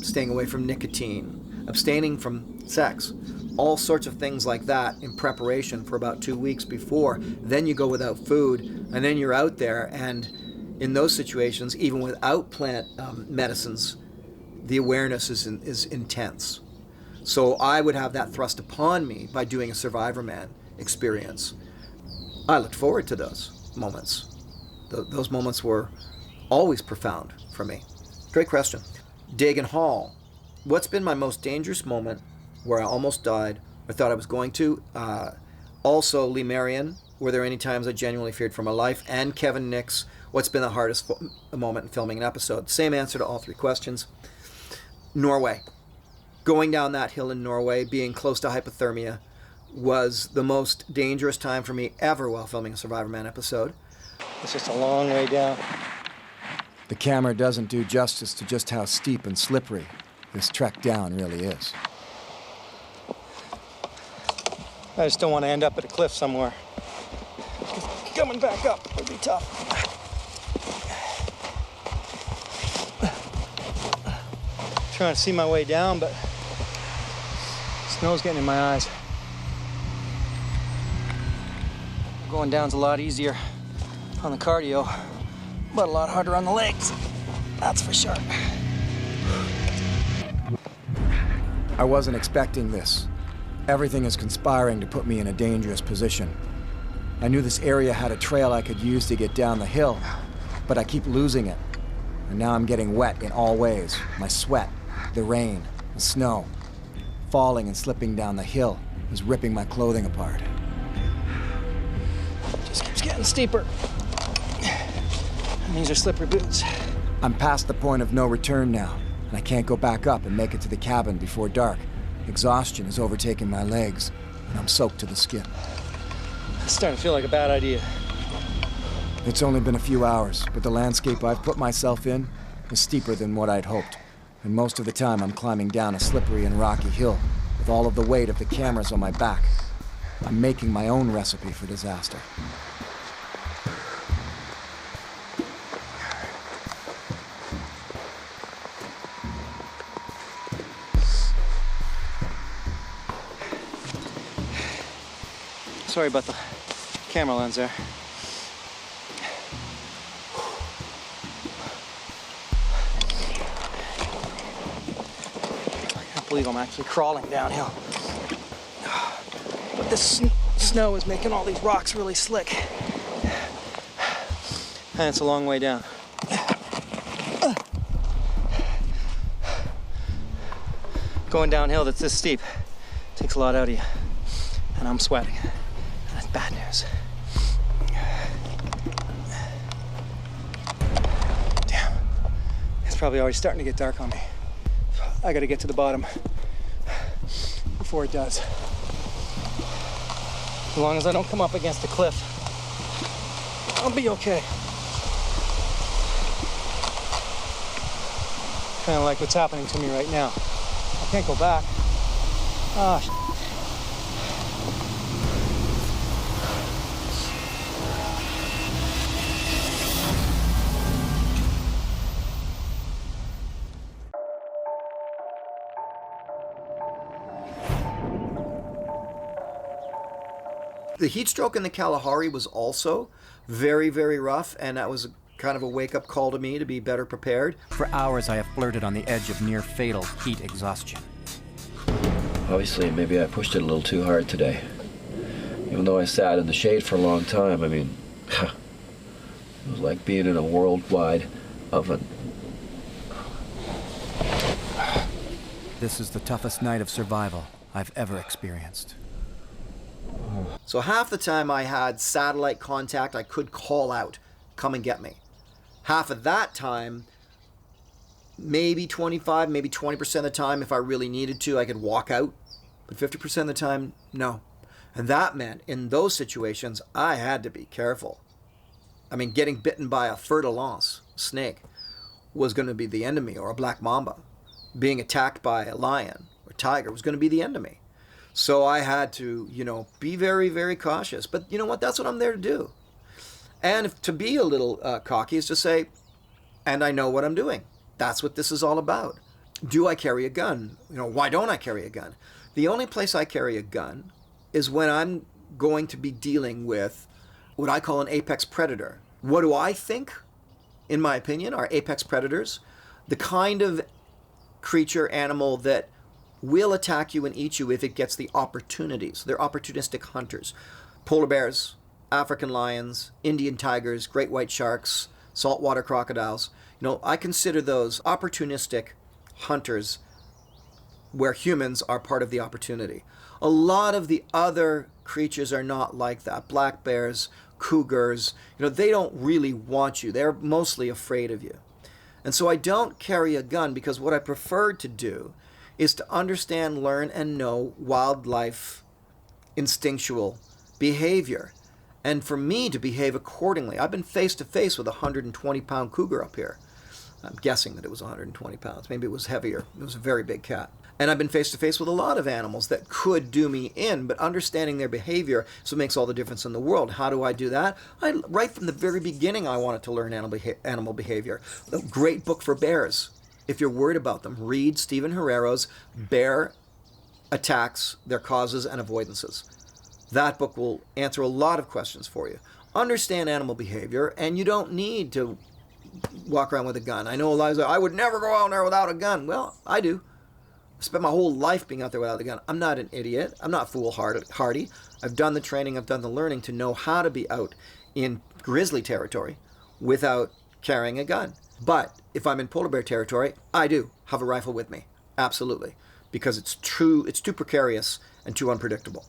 staying away from nicotine, abstaining from sex, all sorts of things like that in preparation for about 2 weeks before. Then you go without food, and then you're out there, and in those situations, even without plant medicines, the awareness is intense. So I would have that thrust upon me by doing a Survivorman experience. I looked forward to those moments. Those moments were always profound for me. Great question. Dagan Hall. What's been my most dangerous moment where I almost died or thought I was going to? Also, Lee Marion. Were there any times I genuinely feared for my life? And Kevin Nix. What's been the hardest moment in filming an episode? Same answer to all 3 questions. Norway. Going down that hill in Norway, being close to hypothermia, was the most dangerous time for me ever while filming a Survivorman episode. It's just a long way down. The camera doesn't do justice to just how steep and slippery this trek down really is. I just don't want to end up at a cliff somewhere. Coming back up would be tough. Trying to see my way down, but snow's getting in my eyes. Going down's a lot easier on the cardio, but a lot harder on the legs. That's for sure. I wasn't expecting this. Everything is conspiring to put me in a dangerous position. I knew this area had a trail I could use to get down the hill, but I keep losing it. And now I'm getting wet in all ways. My sweat, the rain, the snow. falling and slipping down the hill was ripping my clothing apart. Just keeps getting steeper. And these are slippery boots. I'm past the point of no return now, and I can't go back up and make it to the cabin before dark. Exhaustion is overtaking my legs, and I'm soaked to the skin. It's starting to feel like a bad idea. It's only been a few hours, but the landscape I've put myself in is steeper than what I'd hoped. And most of the time I'm climbing down a slippery and rocky hill with all of the weight of the cameras on my back. I'm making my own recipe for disaster. Sorry about the camera lens there. I can't believe I'm actually crawling downhill. But this snow is making all these rocks really slick. And it's a long way down. Going downhill that's this steep takes a lot out of you. And I'm sweating. That's bad news. Damn. It's probably already starting to get dark on me. I gotta get to the bottom before it does. As long as I don't come up against a cliff, I'll be okay. Kind of like what's happening to me right now. I can't go back. Ah, The heat stroke in the Kalahari was also very, very rough, and that was kind of a wake-up call to me to be better prepared. For hours, I have flirted on the edge of near-fatal heat exhaustion. Obviously, maybe I pushed it a little too hard today. Even though I sat in the shade for a long time, I mean, it was like being in a worldwide oven. This is the toughest night of survival I've ever experienced. So half the time I had satellite contact, I could call out, come and get me. Half of that time, maybe 25, maybe 20% of the time, if I really needed to, I could walk out. But 50% of the time, no. And that meant, in those situations, I had to be careful. I mean, getting bitten by a fer-de-lance snake was going to be the end of me, or a black mamba. Being attacked by a lion or tiger was going to be the end of me. So I had to, be very, very cautious. But you know what? That's what I'm there to do. And to be a little cocky is to say, and I know what I'm doing. That's what this is all about. Do I carry a gun? Why don't I carry a gun? The only place I carry a gun is when I'm going to be dealing with what I call an apex predator. What do I think, in my opinion, are apex predators? The kind of creature, animal that will attack you and eat you if it gets the opportunities. They're opportunistic hunters. Polar bears, African lions, Indian tigers, great white sharks, saltwater crocodiles. I consider those opportunistic hunters where humans are part of the opportunity. A lot of the other creatures are not like that. Black bears, cougars, they don't really want you. They're mostly afraid of you. And so I don't carry a gun because what I prefer to do is to understand, learn, and know wildlife instinctual behavior. And for me to behave accordingly. I've been face to face with a 120-pound cougar up here. I'm guessing that it was 120 pounds. Maybe it was heavier. It was a very big cat. And I've been face to face with a lot of animals that could do me in, but understanding their behavior so it makes all the difference in the world. How do I do that? Right from the very beginning, I wanted to learn animal behavior. A great book for bears. If you're worried about them, read Stephen Herrero's Bear Attacks, Their Causes and Avoidances. That book will answer a lot of questions for you. Understand animal behavior, and you don't need to walk around with a gun. I know a lot of people say, I would never go out there without a gun. Well, I do. I spent my whole life being out there without a gun. I'm not an idiot. I'm not foolhardy. I've done the training, I've done the learning to know how to be out in grizzly territory without carrying a gun. But if I'm in polar bear territory, I do have a rifle with me. Absolutely. because it's too precarious and too unpredictable.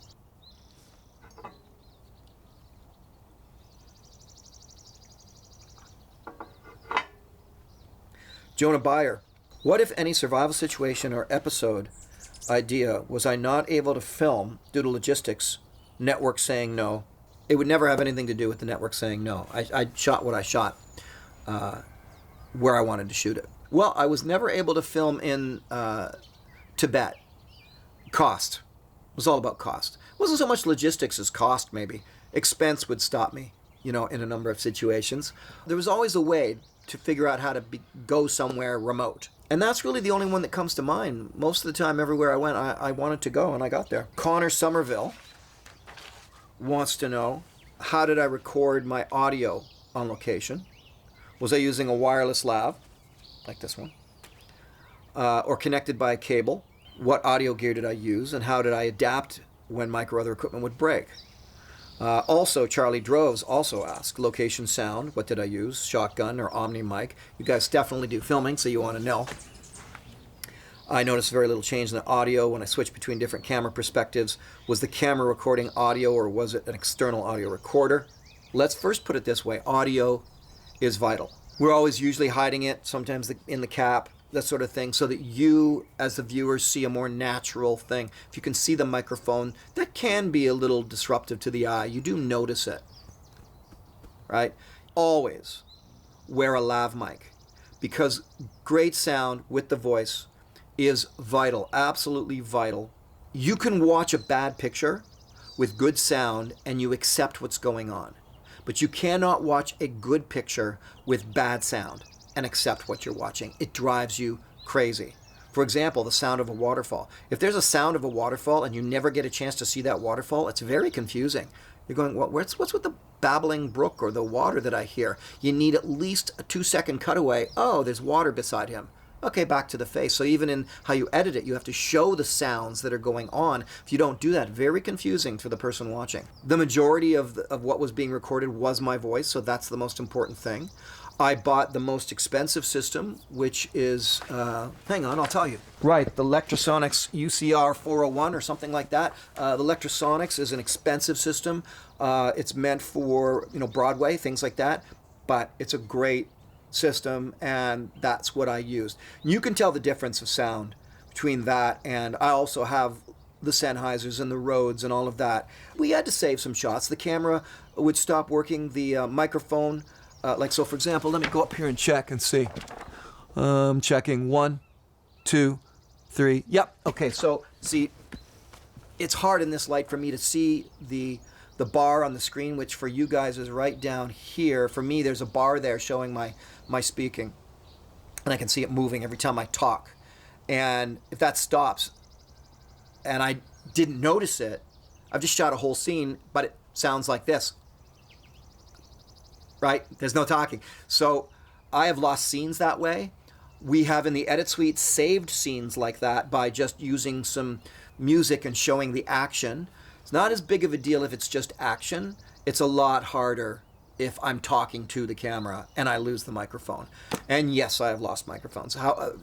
Jonah Byer, what if any survival situation or episode idea was I not able to film due to logistics, network saying no? It would never have anything to do with the network saying no. I shot what I shot where I wanted to shoot it. Well, I was never able to film in Tibet. Cost. It was all about cost. It wasn't so much logistics as cost, maybe. Expense would stop me, in a number of situations. There was always a way to figure out how to go somewhere remote. And that's really the only one that comes to mind. Most of the time, everywhere I went, I wanted to go, and I got there. Connor Somerville wants to know, how did I record my audio on location? Was I using a wireless lav, like this one, or connected by a cable? What audio gear did I use, and how did I adapt when mic or other equipment would break? Also, Charlie Droves also asked, location sound, what did I use? Shotgun or Omni mic? You guys definitely do filming, so you want to know. I noticed very little change in the audio when I switched between different camera perspectives. Was the camera recording audio, or was it an external audio recorder? Let's first put it this way. Audio is vital. We're always usually hiding it, sometimes in the cap, that sort of thing, so that you, as the viewers, see a more natural thing. If you can see the microphone, that can be a little disruptive to the eye. You do notice it, right? Always wear a lav mic, because great sound with the voice is vital, absolutely vital. You can watch a bad picture with good sound and you accept what's going on, but you cannot watch a good picture with bad sound and accept what you're watching. It drives you crazy. For example, the sound of a waterfall. If there's a sound of a waterfall and you never get a chance to see that waterfall, it's very confusing. You're going, what's with the babbling brook or the water that I hear? You need at least a 2-second cutaway. Oh, there's water beside him. Okay, back to the face. So even in how you edit it, you have to show the sounds that are going on. If you don't do that, very confusing for the person watching. The majority of what was being recorded was my voice, so that's the most important thing. I bought the most expensive system, which is, hang on, I'll tell you. Right, the Lectrosonics UCR 401 or something like that. The Lectrosonics is an expensive system. It's meant for, Broadway, things like that. But it's a great system, and that's what I used. You can tell the difference of sound between that, and I also have the Sennheisers and the Rhodes and all of that. We had to save some shots. The camera would stop working. The microphone, so for example, let me go up here and check and see. Checking 1, 2, 3. Yep. Okay, so see, it's hard in this light for me to see the bar on the screen, which for you guys is right down here. For me, there's a bar there showing my speaking, and I can see it moving every time I talk. And if that stops and I didn't notice it, I've just shot a whole scene, but it sounds like this, right? There's no talking. So I have lost scenes that way. We have in the edit suite saved scenes like that by just using some music and showing the action. It's not as big of a deal if it's just action. It's a lot harder if I'm talking to the camera and I lose the microphone. And yes, I have lost microphones.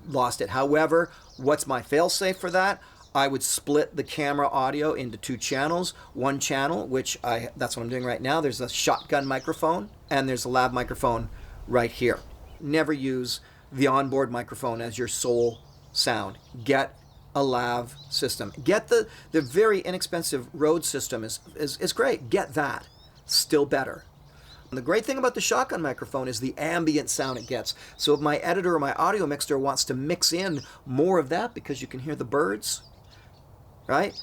Lost it. However, what's my fail-safe for that? I would split the camera audio into 2 channels. One channel, that's what I'm doing right now. There's a shotgun microphone and there's a lav microphone right here. Never use the onboard microphone as your sole sound. Get a lav system. Get the very inexpensive Rode system is great. Get that. Still better. And the great thing about the shotgun microphone is the ambient sound it gets. So if my editor or my audio mixer wants to mix in more of that because you can hear the birds, right?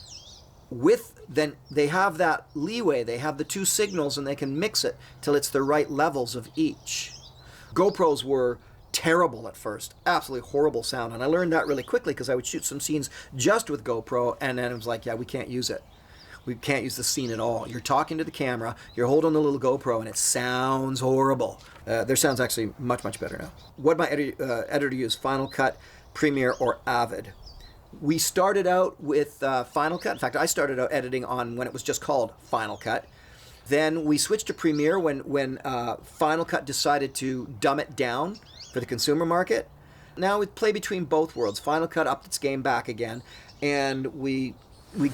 Then they have that leeway. They have the 2 signals and they can mix it till it's the right levels of each. GoPros were terrible at first, absolutely horrible sound, and I learned that really quickly because I would shoot some scenes just with GoPro, and then it was like, yeah, we can't use it. We can't use the scene at all. You're talking to the camera, you're holding the little GoPro, and it sounds horrible. Their sound's actually much, much better now. What my editor use, Final Cut, Premiere, or Avid? We started out with Final Cut. In fact, I started out editing on when it was just called Final Cut. Then we switched to Premiere when Final Cut decided to dumb it down for the consumer market. Now we play between both worlds. Final Cut upped its game back again, and we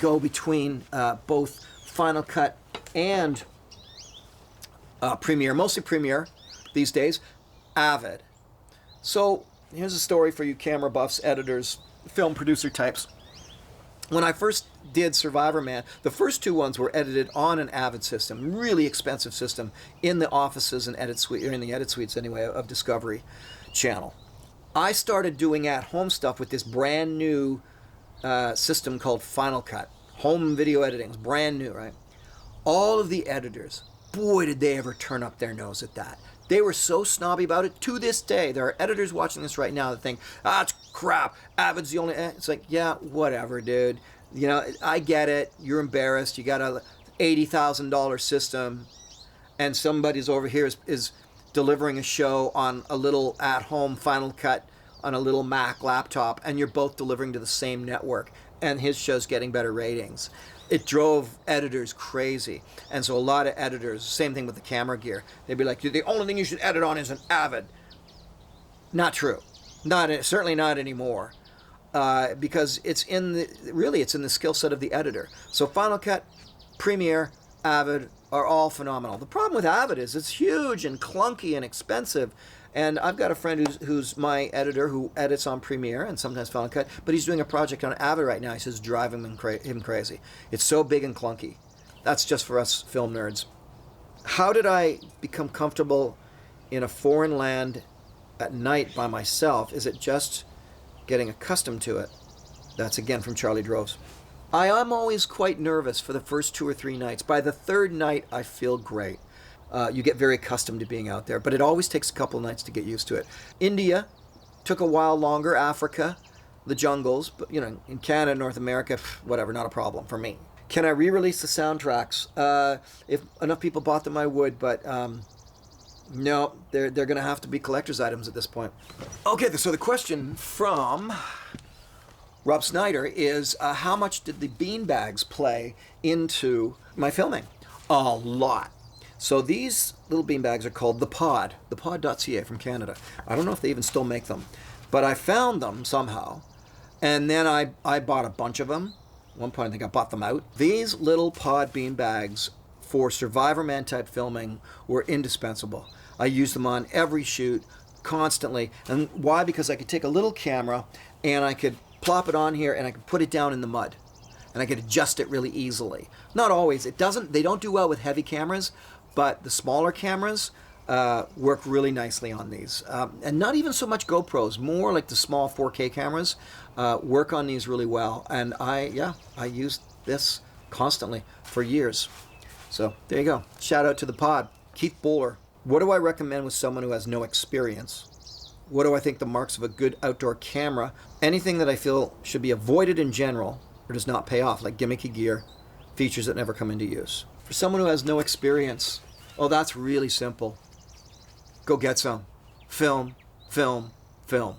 go between both Final Cut and Premiere, mostly Premiere these days, Avid. So here's a story for you camera buffs, editors, film producer types. When I first did Survivorman, the first two ones were edited on an Avid system, really expensive system, in the offices and edit suite, or in the edit suites anyway, of Discovery Channel. I started doing at-home stuff with this brand new system called Final Cut. Home video editing is brand new, right? All of the editors, boy, did they ever turn up their nose at that. They were so snobby about it. To this day, there are editors watching this right now that think, it's crap. Avid's the only... It's like, yeah, whatever, dude. You know, I get it. You're embarrassed. You got a $80,000 system, and somebody's over here is delivering a show on a little at-home Final Cut on a little Mac laptop, and you're both delivering to the same network, and his show's getting better ratings. It drove editors crazy. And so a lot of editors, same thing with the camera gear, they'd be like, the only thing you should edit on is an Avid. Not true. Certainly not anymore. Because it's in the skill set of the editor. So Final Cut, Premiere, Avid are all phenomenal. The problem with Avid is it's huge and clunky and expensive. And I've got a friend who's my editor who edits on Premiere and sometimes Final Cut, but he's doing a project on Avid right now. He says driving him crazy. It's so big and clunky. That's just for us film nerds. How did I become comfortable in a foreign land at night by myself? Is it just getting accustomed to it? That's again from Charlie Droves. I am always quite nervous for the first 2 or 3 nights. By the third night, I feel great. You get very accustomed to being out there, but it always takes a couple of nights to get used to it. India took a while longer. Africa, the jungles, but in Canada, North America, whatever, not a problem for me. Can I re-release the soundtracks? If enough people bought them, I would, but no, they're going to have to be collector's items at this point. Okay, so the question from Rob Snyder is, how much did the beanbags play into my filming? A lot. So these little beanbags are called The Pod, thepod.ca from Canada. I don't know if they even still make them, but I found them somehow, and then I bought a bunch of them. At one point I think I bought them out. These little pod beanbags for Survivorman type filming were indispensable. I used them on every shoot, constantly. And why? Because I could take a little camera and I could plop it on here and I could put it down in the mud. And I could adjust it really easily. Not always. They don't do well with heavy cameras, but the smaller cameras work really nicely on these. And not even so much GoPros, more like the small 4K cameras work on these really well. And I used this constantly for years. So there you go. Shout out to the pod. Keith Bowler. What do I recommend with someone who has no experience? What do I think the marks of a good outdoor camera? Anything that I feel should be avoided in general or does not pay off, like gimmicky gear, features that never come into use. For someone who has no experience, that's really simple. Go get some. Film, film, film.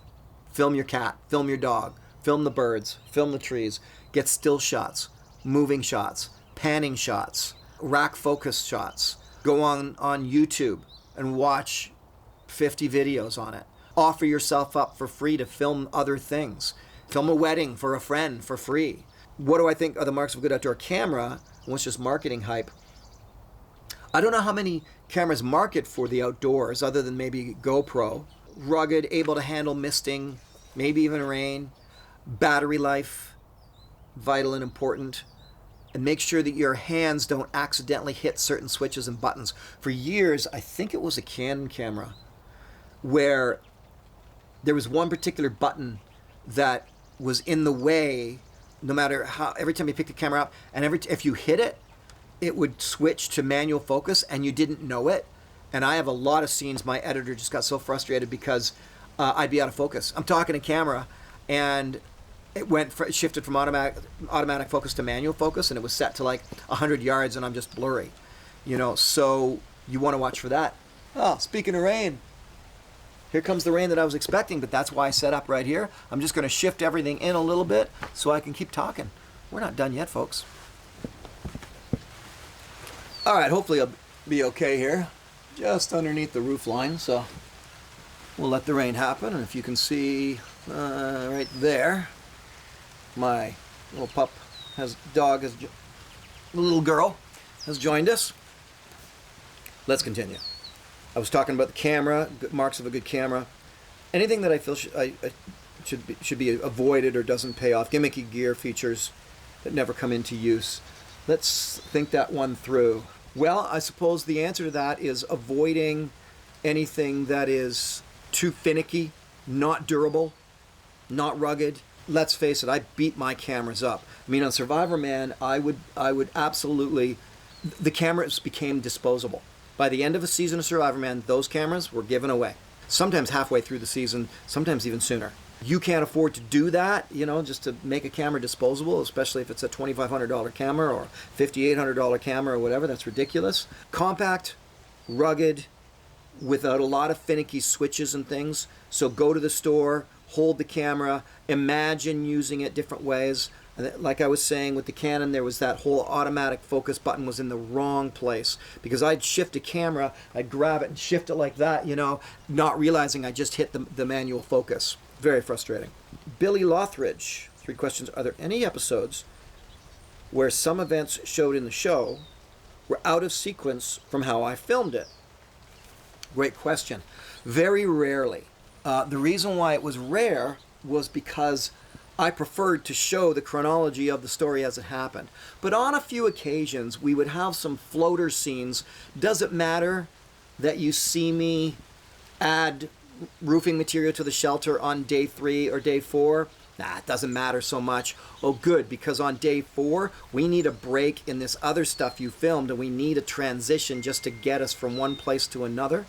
Film your cat, film your dog, film the birds, film the trees. Get still shots, moving shots, panning shots, rack focus shots. Go on YouTube and watch 50 videos on it. Offer yourself up for free to film other things. Film a wedding for a friend for free. What do I think are the marks of a good outdoor camera? What's just marketing hype? I don't know how many cameras market for the outdoors other than maybe GoPro. Rugged, able to handle misting, maybe even rain. Battery life, vital and important. And make sure that your hands don't accidentally hit certain switches and buttons. For years, I think it was a Canon camera, where there was one particular button that was in the way, no matter how, every time you pick the camera up, and if you hit it, it would switch to manual focus and you didn't know it. And I have a lot of scenes my editor just got so frustrated because I'd be out of focus. I'm talking to camera and it shifted from automatic focus to manual focus, and it was set to like 100 yards and I'm just blurry. So you want to watch for that. Speaking of rain, here comes the rain that I was expecting, but that's why I set up right here. I'm just going to shift everything in a little bit so I can keep talking. We're not done yet, folks. All right, hopefully I'll be okay here. Just underneath the roof line, so we'll let the rain happen. And if you can see right there, my little pup has dog has the little girl has joined us. Let's continue. I was talking about the camera, good marks of a good camera. Anything that I feel should be avoided or doesn't pay off. Gimmicky gear, features that never come into use. Let's think that one through. Well, I suppose the answer to that is avoiding anything that is too finicky, not durable, not rugged. Let's face it, I beat my cameras up. I mean, on Survivorman, I would absolutely, the cameras became disposable. By the end of a season of Survivorman, those cameras were given away. Sometimes halfway through the season, sometimes even sooner. You can't afford to do that, just to make a camera disposable, especially if it's a $2,500 camera or $5,800 camera or whatever. That's ridiculous. Compact, rugged, without a lot of finicky switches and things. So go to the store, hold the camera, imagine using it different ways. Like I was saying with the Canon, there was that whole automatic focus button was in the wrong place, because I'd shift a camera, I'd grab it and shift it like that, not realizing I just hit the manual focus. Very frustrating. Billy Lothridge, 3 questions. Are there any episodes where some events showed in the show were out of sequence from how I filmed it? Great question. Very rarely. The reason why it was rare was because I preferred to show the chronology of the story as it happened. But on a few occasions, we would have some floater scenes. Does it matter that you see me add roofing material to the shelter on day 3 or day 4? Nah, it doesn't matter so much. Oh, good, because on day 4, we need a break in this other stuff you filmed, and we need a transition just to get us from one place to another.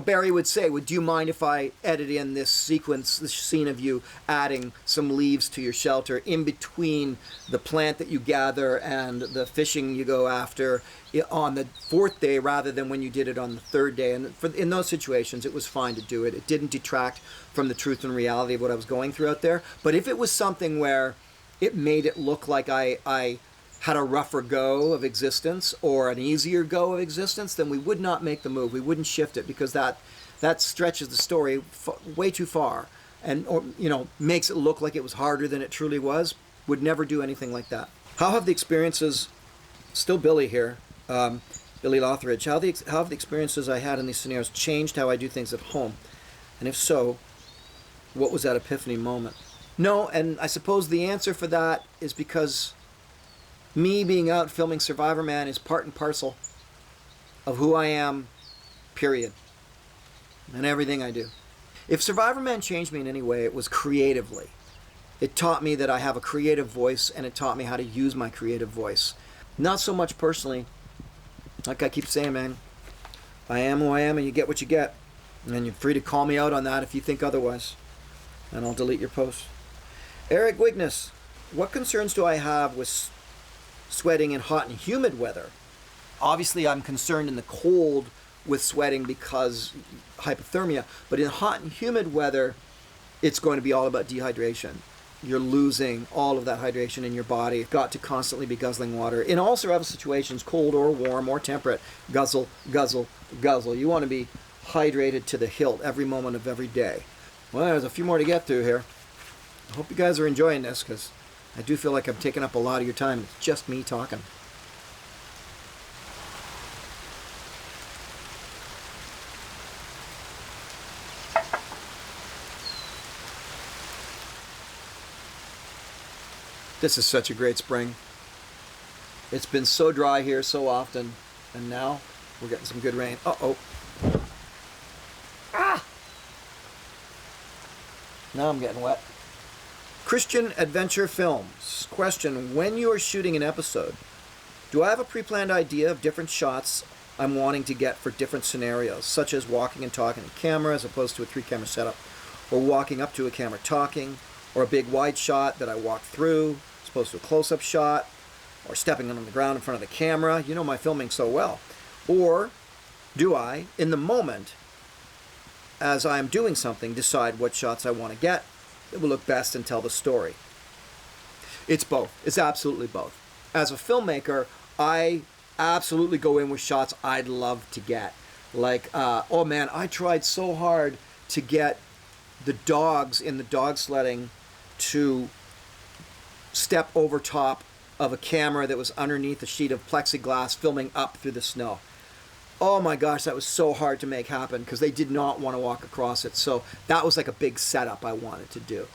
Barry would say, do you mind if I edit in this sequence, this scene of you adding some leaves to your shelter in between the plant that you gather and the fishing you go after on the 4th day rather than when you did it on the 3rd day? And in those situations, it was fine to do it. It didn't detract from the truth and reality of what I was going through out there. But if it was something where it made it look like I had a rougher go of existence or an easier go of existence, then we would not make the move. We wouldn't shift it, because that stretches the story way too far, and makes it look like it was harder than it truly was. Would never do anything like that. How have the experiences, still Billy here, Billy Lothridge, how have the experiences I had in these scenarios changed how I do things at home? And if so, what was that epiphany moment? No, and I suppose the answer for that is because me being out filming Survivorman is part and parcel of who I am, period. And everything I do. If Survivorman changed me in any way, it was creatively. It taught me that I have a creative voice, and it taught me how to use my creative voice. Not so much personally. Like I keep saying, man, I am who I am, and you get what you get. And you're free to call me out on that if you think otherwise. And I'll delete your post. Eric Wigness, what concerns do I have with sweating in hot and humid weather? Obviously, I'm concerned in the cold with sweating because hypothermia, but in hot and humid weather, it's going to be all about dehydration. You're losing all of that hydration in your body. You've got to constantly be guzzling water. In all survival situations, cold or warm or temperate, guzzle, guzzle, guzzle. You want to be hydrated to the hilt every moment of every day. Well, there's a few more to get through here. I hope you guys are enjoying this, because I do feel like I'm taking up a lot of your time. It's just me talking. This is such a great spring. It's been so dry here so often, and now we're getting some good rain. Uh-oh. Ah! Now I'm getting wet. Christian Adventure Films. Question: when you are shooting an episode, do I have a pre-planned idea of different shots I'm wanting to get for different scenarios, such as walking and talking to camera as opposed to a 3-camera setup, or walking up to a camera talking, or a big wide shot that I walk through as opposed to a close-up shot, or stepping on the ground in front of the camera? You know my filming so well. Or do I, in the moment, as I'm doing something, decide what shots I want to get that will look best and tell the story? It's both. It's absolutely both. As a filmmaker, I absolutely go in with shots I'd love to get. Like, oh man, I tried so hard to get the dogs in the dog sledding to step over top of a camera that was underneath a sheet of plexiglass filming up through the snow. Oh my gosh, that was so hard to make happen because they did not want to walk across it. So that was like a big setup I wanted to do.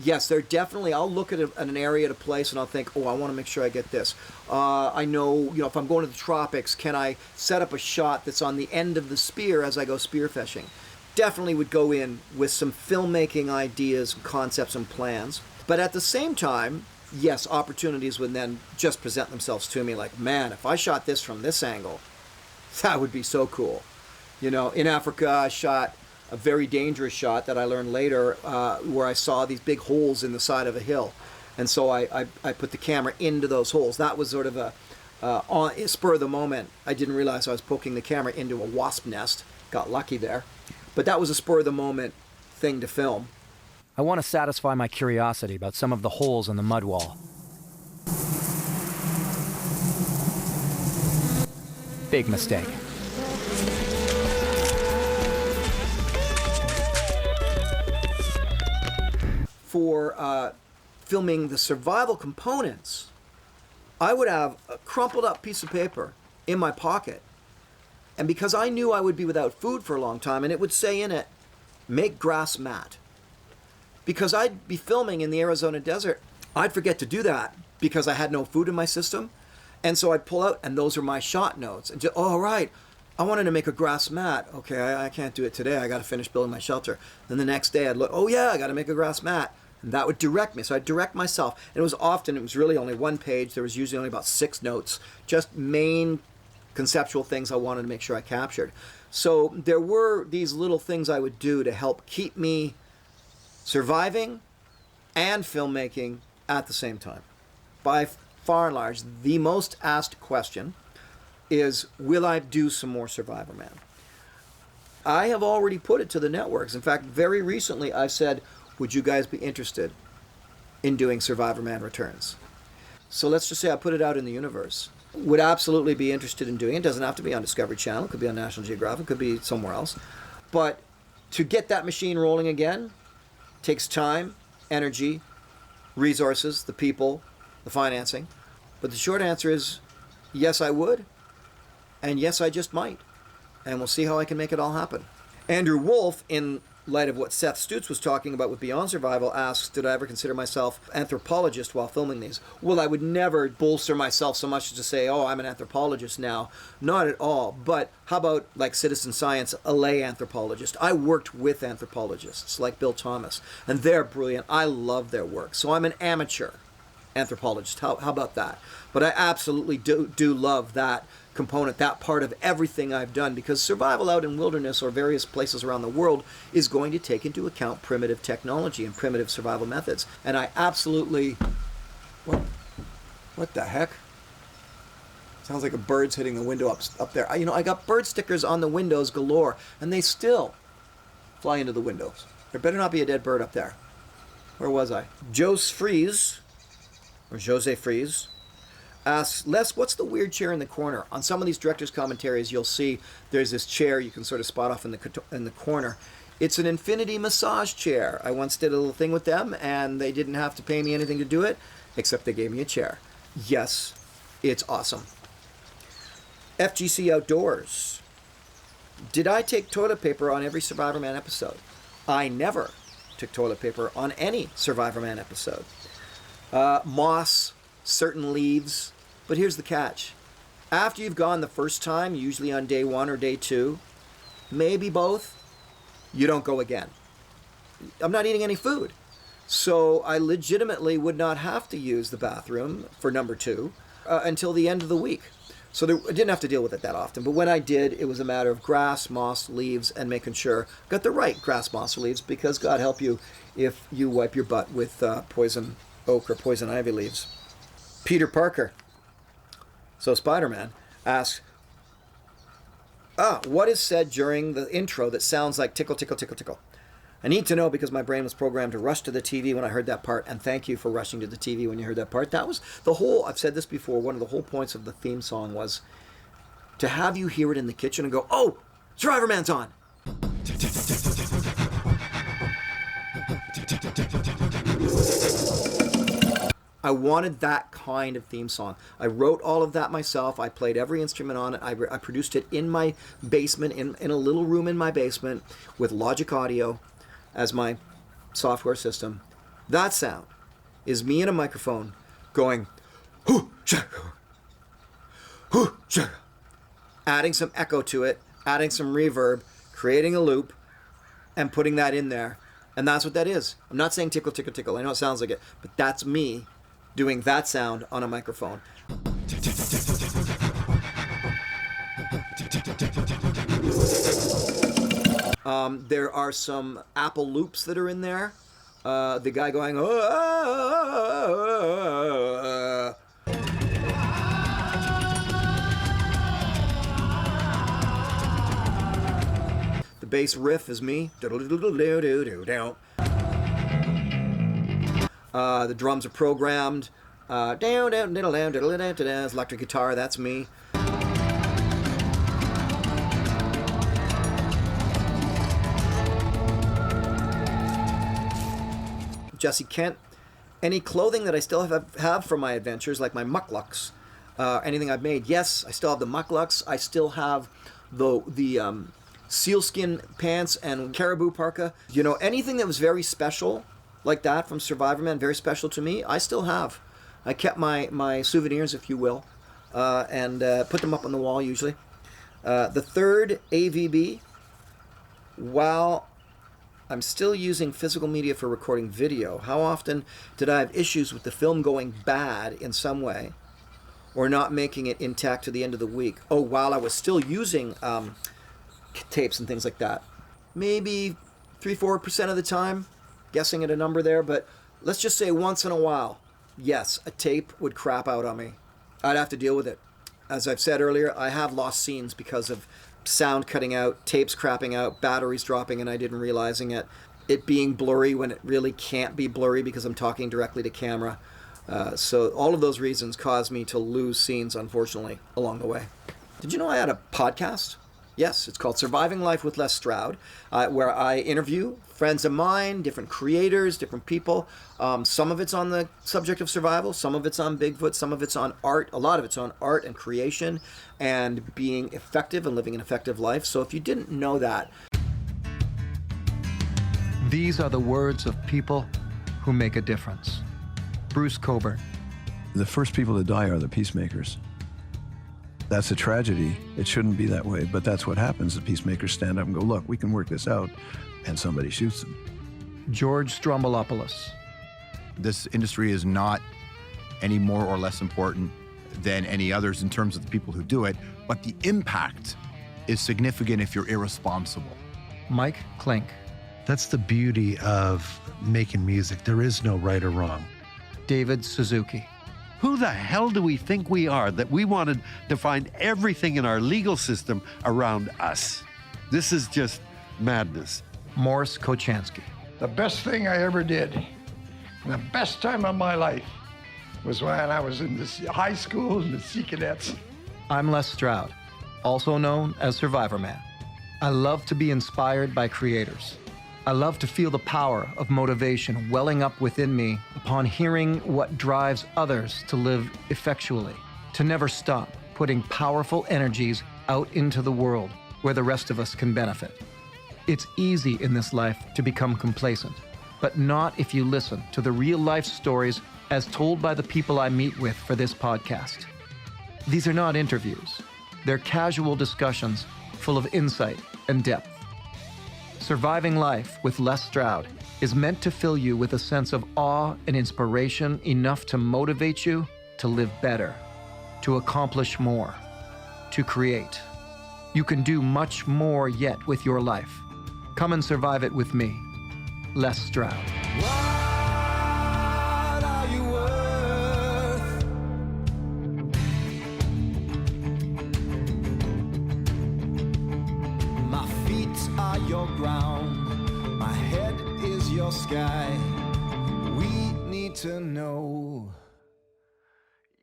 Yes, they're definitely, I'll look at an area, at a place, and I'll think, oh, I want to make sure I get this. I know, if I'm going to the tropics, can I set up a shot that's on the end of the spear as I go spearfishing? Definitely would go in with some filmmaking ideas, concepts, and plans. But at the same time, yes, opportunities would then just present themselves to me like, man, if I shot this from this angle, that would be so cool. In Africa, I shot a very dangerous shot that I learned later where I saw these big holes in the side of a hill. And so I put the camera into those holes. That was sort of on spur of the moment. I didn't realize I was poking the camera into a wasp nest. Got lucky there. But that was a spur of the moment thing to film. I want to satisfy my curiosity about some of the holes in the mud wall. Big mistake. For filming the survival components, I would have a crumpled up piece of paper in my pocket. And because I knew I would be without food for a long time, and it would say in it, make grass mat. Because I'd be filming in the Arizona desert, I'd forget to do that because I had no food in my system. And so I'd pull out, and those are my shot notes. And just, oh, right, I wanted to make a grass mat. Okay, I can't do it today. I got to finish building my shelter. Then the next day I'd look, oh yeah, I got to make a grass mat. And that would direct me. So I'd direct myself. And it was really only one page. There was usually only about 6 notes, just main conceptual things I wanted to make sure I captured. So there were these little things I would do to help keep me surviving and filmmaking at the same time. By far and large, the most asked question is, will I do some more Survivorman? I have already put it to the networks. In fact, very recently I said, would you guys be interested in doing Survivorman Returns? So let's just say I put it out in the universe. Would absolutely be interested in doing it. It doesn't have to be on Discovery Channel. It could be on National Geographic. It could be somewhere else. But to get that machine rolling again takes time, energy, resources, the people, the financing. But the short answer is, yes, I would. And yes, I just might. And we'll see how I can make it all happen. Andrew Wolf, in light of what Seth Stutz was talking about with Beyond Survival, asks, did I ever consider myself anthropologist while filming these? Well, I would never bolster myself so much as to say, oh, I'm an anthropologist now. Not at all. But how about, like Citizen Science, a lay anthropologist? I worked with anthropologists like Bill Thomas, and they're brilliant. I love their work. So I'm an amateur anthropologist. How about that? But I absolutely do love that component, that part of everything I've done, because survival out in wilderness or various places around the world is going to take into account primitive technology and primitive survival methods. And I absolutely... What the heck? Sounds like a bird's hitting the window up there. I got bird stickers on the windows galore, and they still fly into the windows. There better not be a dead bird up there. Where was I? Jose Fries asks, Les, what's the weird chair in the corner? On some of these director's commentaries, you'll see there's this chair you can sort of spot off in the corner. It's an infinity massage chair. I once did a little thing with them, and they didn't have to pay me anything to do it, except they gave me a chair. Yes, it's awesome. FGC Outdoors. Did I take toilet paper on every Survivorman episode? I never took toilet paper on any Survivorman episode. Moss, certain leaves. But here's the catch. After you've gone the first time, usually on day 1 or day 2, maybe both, you don't go again. I'm not eating any food. So I legitimately would not have to use the bathroom for number 2 until the end of the week. So I didn't have to deal with it that often. But when I did, it was a matter of grass, moss, leaves, and making sure I got the right grass, moss, or leaves, because God help you if you wipe your butt with poison oak or poison ivy leaves. Peter Parker, so Spider-Man, asks, what is said during the intro that sounds like tickle, tickle, tickle, tickle? I need to know because my brain was programmed to rush to the TV when I heard that part, and thank you for rushing to the TV when you heard that part. That was the whole, I've said this before, one of the whole points of the theme song was to have you hear it in the kitchen and go, oh, Survivorman's on! I wanted that kind of theme song. I wrote all of that myself. I played every instrument on it. I produced it in my basement, in a little room in my basement with Logic Audio as my software system. That sound is me in a microphone going, hoo, shaka, hoo, shaka, adding some echo to it, adding some reverb, creating a loop, and putting that in there. And that's what that is. I'm not saying tickle, tickle, tickle. I know it sounds like it, but that's me doing that sound on a microphone. There are some Apple loops that are in there. The guy going, the bass riff is me. The drums are programmed. Electric guitar, that's me. Jesse Kent. Any clothing that I still have from my adventures, like my mucklucks, anything I've made. Yes, I still have the mucklucks. I still have the sealskin pants and caribou parka. You know, anything that was very special like that from Survivorman, very special to me, I still have. I kept my souvenirs, if you will, and put them up on the wall usually. The third AVB, while I'm still using physical media for recording video, how often did I have issues with the film going bad in some way or not making it intact to the end of the week? Oh, while I was still using tapes and things like that. Maybe 3-4% of the time, guessing at a number there, but let's just say once in a while, yes, a tape would crap out on me. I'd have to deal with it. As I've said earlier, I have lost scenes because of sound cutting out, tapes crapping out, batteries dropping and I didn't realizing it being blurry when it really can't be blurry because I'm talking directly to camera. So all of those reasons caused me to lose scenes, unfortunately, along the way. Did you know I had a podcast? Yes, it's called Surviving Life with Les Stroud, where I interview friends of mine, different creators, different people. Some of it's on the subject of survival, some of it's on Bigfoot, some of it's on art, a lot of it's on art and creation and being effective and living an effective life. So if you didn't know that. These are the words of people who make a difference. Bruce Coburn. The first people to die are the peacemakers. That's a tragedy. It shouldn't be that way, but that's what happens. The peacemakers stand up and go, look, we can work this out, and somebody shoots them. George Stroumboulopoulos. This industry is not any more or less important than any others in terms of the people who do it, but the impact is significant if you're irresponsible. Mike Klink. That's the beauty of making music. There is no right or wrong. David Suzuki. Who the hell do we think we are that we wanted to find everything in our legal system around us? This is just madness. Morris Kochansky. The best thing I ever did, and the best time of my life, was when I was in the high school and the Sea Cadets. I'm Les Stroud, also known as Survivorman. I love to be inspired by creators. I love to feel the power of motivation welling up within me upon hearing what drives others to live effectually, to never stop putting powerful energies out into the world where the rest of us can benefit. It's easy in this life to become complacent, but not if you listen to the real-life stories as told by the people I meet with for this podcast. These are not interviews. They're casual discussions full of insight and depth. Surviving Life with Les Stroud is meant to fill you with a sense of awe and inspiration enough to motivate you to live better, to accomplish more, to create. You can do much more yet with your life. Come and survive it with me, Les Stroud. What are you worth? My feet are your ground, my head is your sky. We need to know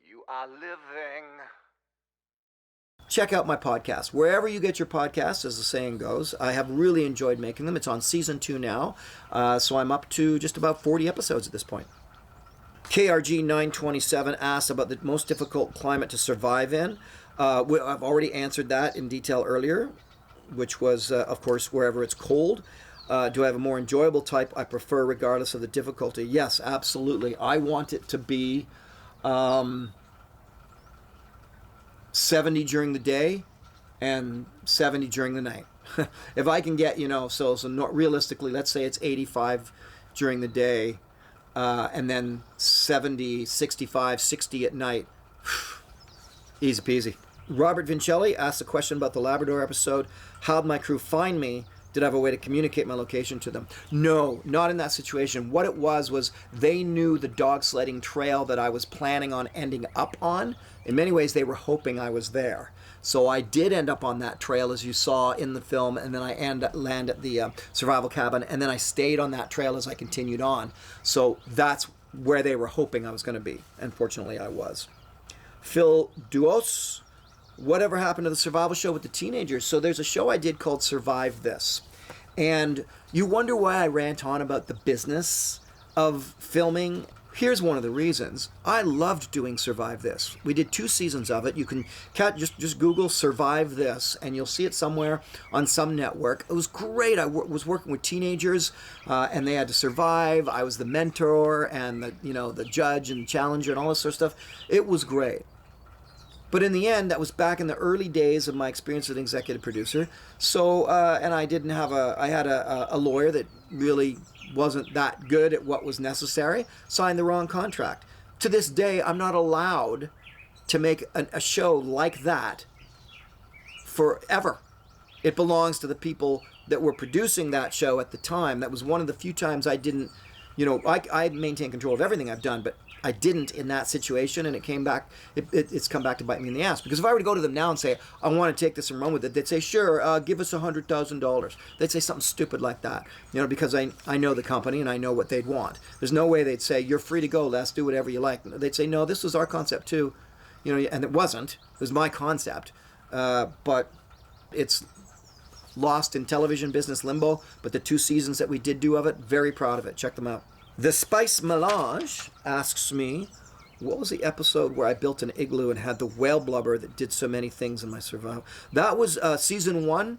you are living. Check out my podcast wherever you get your podcasts, as the saying goes. I have really enjoyed making them. It's on season 2 now, so I'm up to just about 40 episodes at this point. KRG 927 asks about the most difficult climate to survive in. I've already answered that in detail earlier, which was, of course, wherever it's cold. Do I have a more enjoyable type I prefer regardless of the difficulty? Yes, absolutely. I want it to be 70 during the day and 70 during the night. If I can get, realistically, let's say it's 85 during the day, and then 70, 65, 60 at night. Easy peasy. Robert Vincelli asked a question about the Labrador episode. How'd my crew find me? Did I have a way to communicate my location to them? No, not in that situation. What it was they knew the dog sledding trail that I was planning on ending up on. In many ways, they were hoping I was there. So I did end up on that trail, as you saw in the film, and then I land at the survival cabin, and then I stayed on that trail as I continued on. So that's where they were hoping I was going to be. And fortunately, I was. Phil Duos, whatever happened to the survival show with the teenagers? So there's a show I did called Survive This. And you wonder why I rant on about the business of filming. Here's one of the reasons. I loved doing Survive This. We did 2 seasons of it. You can just Google Survive This, and you'll see it somewhere on some network. It was great. I was working with teenagers, and they had to survive. I was the mentor and the judge and challenger and all this sort of stuff. It was great. But in the end, that was back in the early days of my experience as an executive producer. So, and I didn't have I had a lawyer that really wasn't that good at what was necessary, signed the wrong contract. To this day, I'm not allowed to make a show like that forever. It belongs to the people that were producing that show at the time. That was one of the few times I didn't, I maintain control of everything I've done, but I didn't in that situation, and it came back. It's come back to bite me in the ass. Because if I were to go to them now and say, I want to take this and run with it, they'd say, sure, give us $100,000. They'd say something stupid like that, because I know the company and I know what they'd want. There's no way they'd say, you're free to go, Les, do whatever you like. They'd say, no, this was our concept too, and it wasn't. It was my concept, but it's lost in television business limbo. But the 2 seasons that we did do of it, very proud of it. Check them out. The Spice Melange asks me, what was the episode where I built an igloo and had the whale blubber that did so many things in my survival? That was season 1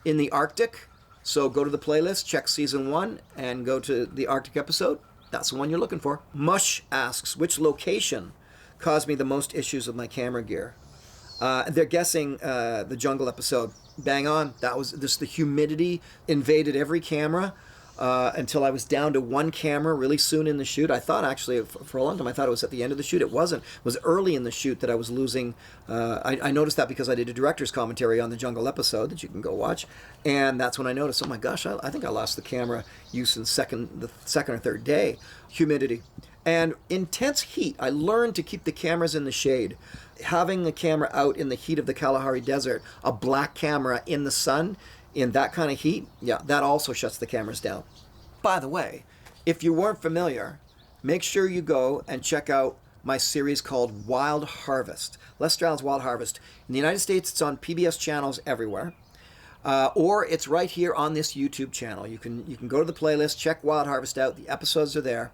in the Arctic. So go to the playlist, check season 1, and go to the Arctic episode. That's the one you're looking for. Mush asks, which location caused me the most issues with my camera gear? They're guessing the jungle episode. Bang on. That was this. The humidity invaded every camera. Until I was down to 1 camera really soon in the shoot. I thought actually, for a long time, I thought it was at the end of the shoot. It wasn't. It was early in the shoot that I was losing. I noticed that because I did a director's commentary on the jungle episode that you can go watch. And that's when I noticed, oh my gosh, I think I lost the camera use in the second or third day. Humidity. And intense heat. I learned to keep the cameras in the shade. Having the camera out in the heat of the Kalahari Desert, a black camera in the sun, in that kind of heat, yeah, that also shuts the cameras down. By the way, if you weren't familiar, make sure you go and check out my series called Wild Harvest. Les Stroud's Wild Harvest. In the United States, it's on PBS channels everywhere. Or it's right here on this YouTube channel. You can go to the playlist, check Wild Harvest out. The episodes are there.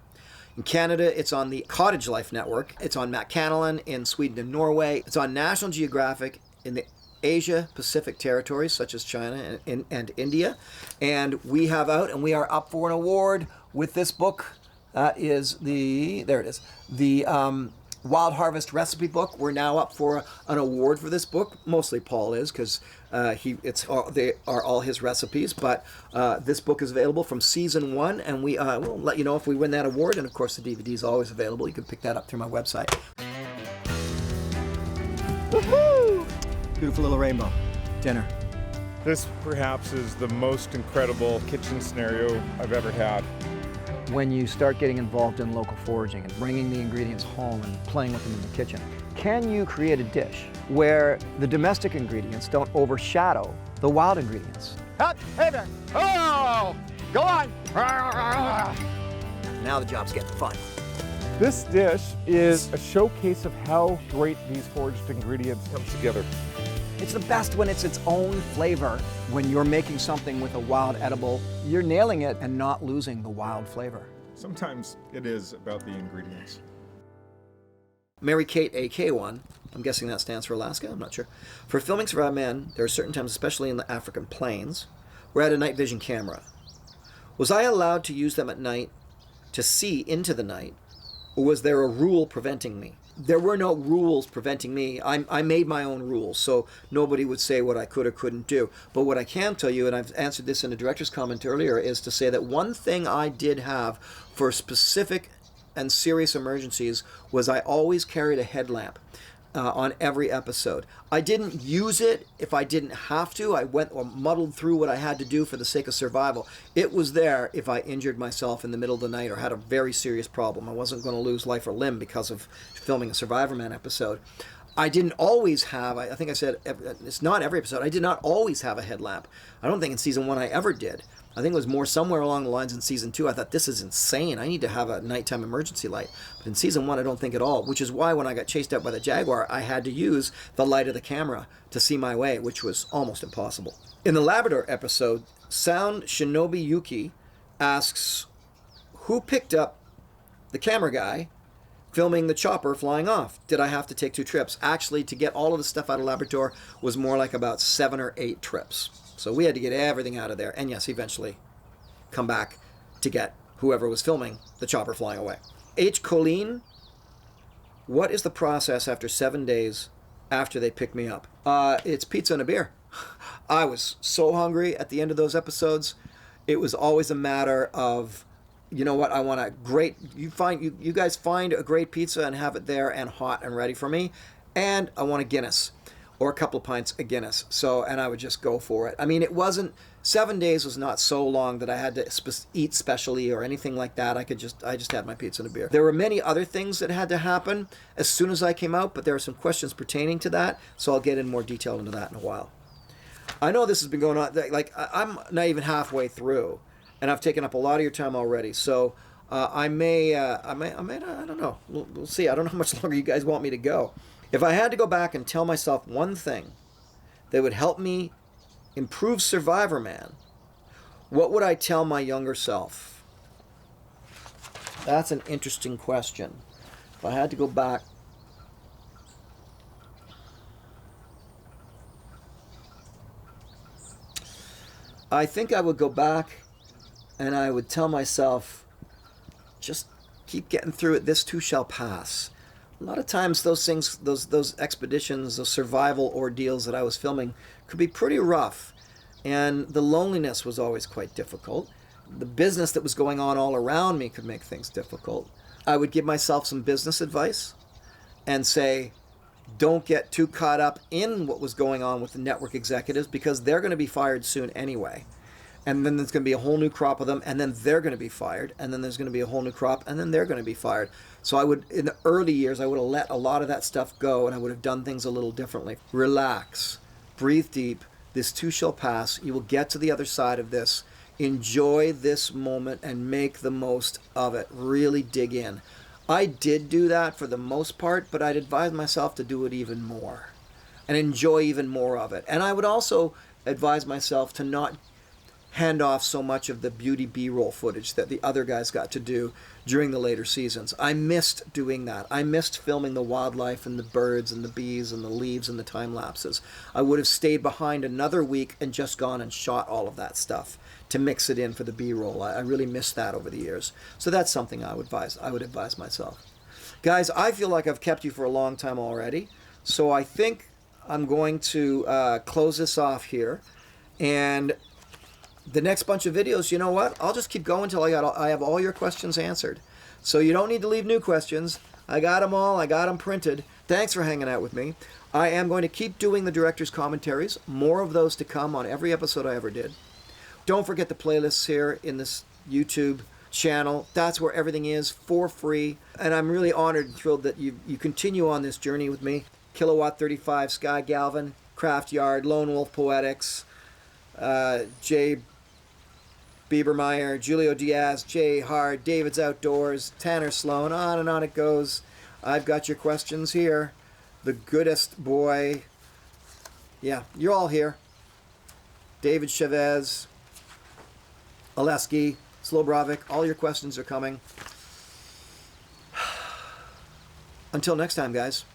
In Canada, it's on the Cottage Life Network. It's on Matt Canalan in Sweden and Norway. It's on National Geographic in the Asia Pacific territories such as China and India. And we have out, and we are up for an award with this book. That is the Wild Harvest recipe book. We're now up for an award for this book. Mostly Paul is, because they are all his recipes. But this book is available from season 1, and we will let you know if we win that award. And of course, the DVD is always available. You can pick that up through my website. Woohoo! Beautiful little rainbow. Dinner. This perhaps is the most incredible kitchen scenario I've ever had. When you start getting involved in local foraging and bringing the ingredients home and playing with them in the kitchen, can you create a dish where the domestic ingredients don't overshadow the wild ingredients? Hey there! Oh! Go on! Now the job's getting fun. This dish is a showcase of how great these foraged ingredients come together. It's the best when it's its own flavor. When you're making something with a wild edible, you're nailing it and not losing the wild flavor. sometimes it is about the ingredients. Mary Kate AK1, I'm guessing that stands for Alaska, I'm not sure. For filming Survivorman, there are certain times, especially in the African plains, where I had a night vision camera. Was I allowed to use them at night to see into the night, or was there a rule preventing me? There were no rules preventing me. I made my own rules, so nobody would say what I could or couldn't do. But what I can tell you, and I've answered this in a director's comment earlier, is to say that one thing I did have for specific and serious emergencies was I always carried a headlamp on every episode. I didn't use it if I didn't have to. I went or muddled through what I had to do for the sake of survival. It was there if I injured myself in the middle of the night or had a very serious problem. I wasn't going to lose life or limb because of filming a Survivorman episode. I didn't always have, I think I said, it's not every episode, I did not always have a headlamp. I don't think in season 1 I ever did. I think it was more somewhere along the lines in season 2. I thought, this is insane. I need to have a nighttime emergency light. But in season 1, I don't think at all, which is why when I got chased out by the jaguar, I had to use the light of the camera to see my way, which was almost impossible. In the Labrador episode, Sound Shinobi Yuki asks, who picked up the camera guy filming the chopper flying off? Did I have to take 2 trips? Actually, to get all of the stuff out of Labrador was more like about 7 or 8 trips. So we had to get everything out of there. And yes, eventually come back to get whoever was filming the chopper flying away. H. Colleen, what is the process after 7 days after they pick me up? It's pizza and a beer. I was so hungry at the end of those episodes. It was always a matter of, you know what, I want a great, you guys find a great pizza and have it there and hot and ready for me. And I want a Guinness. Or a couple of pints of Guinness. So, and I would just go for it. I mean, it wasn't, 7 days was not so long that I had to eat specially or anything like that. I just had my pizza and a beer. There were many other things that had to happen as soon as I came out, but there are some questions pertaining to that, so I'll get in more detail into that in a while. I know this has been going on, like, I'm not even halfway through, and I've taken up a lot of your time already, so I don't know. We'll see. I don't know how much longer you guys want me to go. If I had to go back and tell myself one thing that would help me improve Survivorman, what would I tell my younger self? That's an interesting question. If I had to go back, I think I would go back and I would tell myself, just keep getting through it. This too shall pass. A lot of times those things, those expeditions, those survival ordeals that I was filming could be pretty rough. And the loneliness was always quite difficult. The business that was going on all around me could make things difficult. I would give myself some business advice and say, don't get too caught up in what was going on with the network executives because they're going to be fired soon anyway. And then there's going to be a whole new crop of them, and then they're going to be fired, and then there's going to be a whole new crop, and then they're going to be fired. So I would, in the early years, I would have let a lot of that stuff go, and I would have done things a little differently. Relax, breathe deep, this too shall pass, you will get to the other side of this. Enjoy this moment and make the most of it. Really dig in. I did do that for the most part, but I'd advise myself to do it even more and enjoy even more of it. And I would also advise myself to not hand off so much of the beauty B-roll footage that the other guys got to do during the later seasons. I missed doing that. I missed filming the wildlife and the birds and the bees and the leaves and the time lapses. I would have stayed behind another week and just gone and shot all of that stuff to mix it in for the B-roll. I really missed that over the years. So that's something I would advise myself. Guys, I feel like I've kept you for a long time already, so I think I'm going to close this off here. And the next bunch of videos, you know what? I'll just keep going until I have all your questions answered. So you don't need to leave new questions. I got them all. I got them printed. Thanks for hanging out with me. I am going to keep doing the director's commentaries. More of those to come on every episode I ever did. Don't forget the playlists here in this YouTube channel. That's where everything is for free. And I'm really honored and thrilled that you continue on this journey with me. Kilowatt 35, Sky Galvin, Craft Yard, Lone Wolf Poetics, Jay Biebermeyer, Julio Diaz, Jay Hard, David's Outdoors, Tanner Sloan, on and on it goes. I've got your questions here. The Goodest Boy. Yeah, you're all here. David Chavez, Oleski, Slobravik, all your questions are coming. Until next time, guys.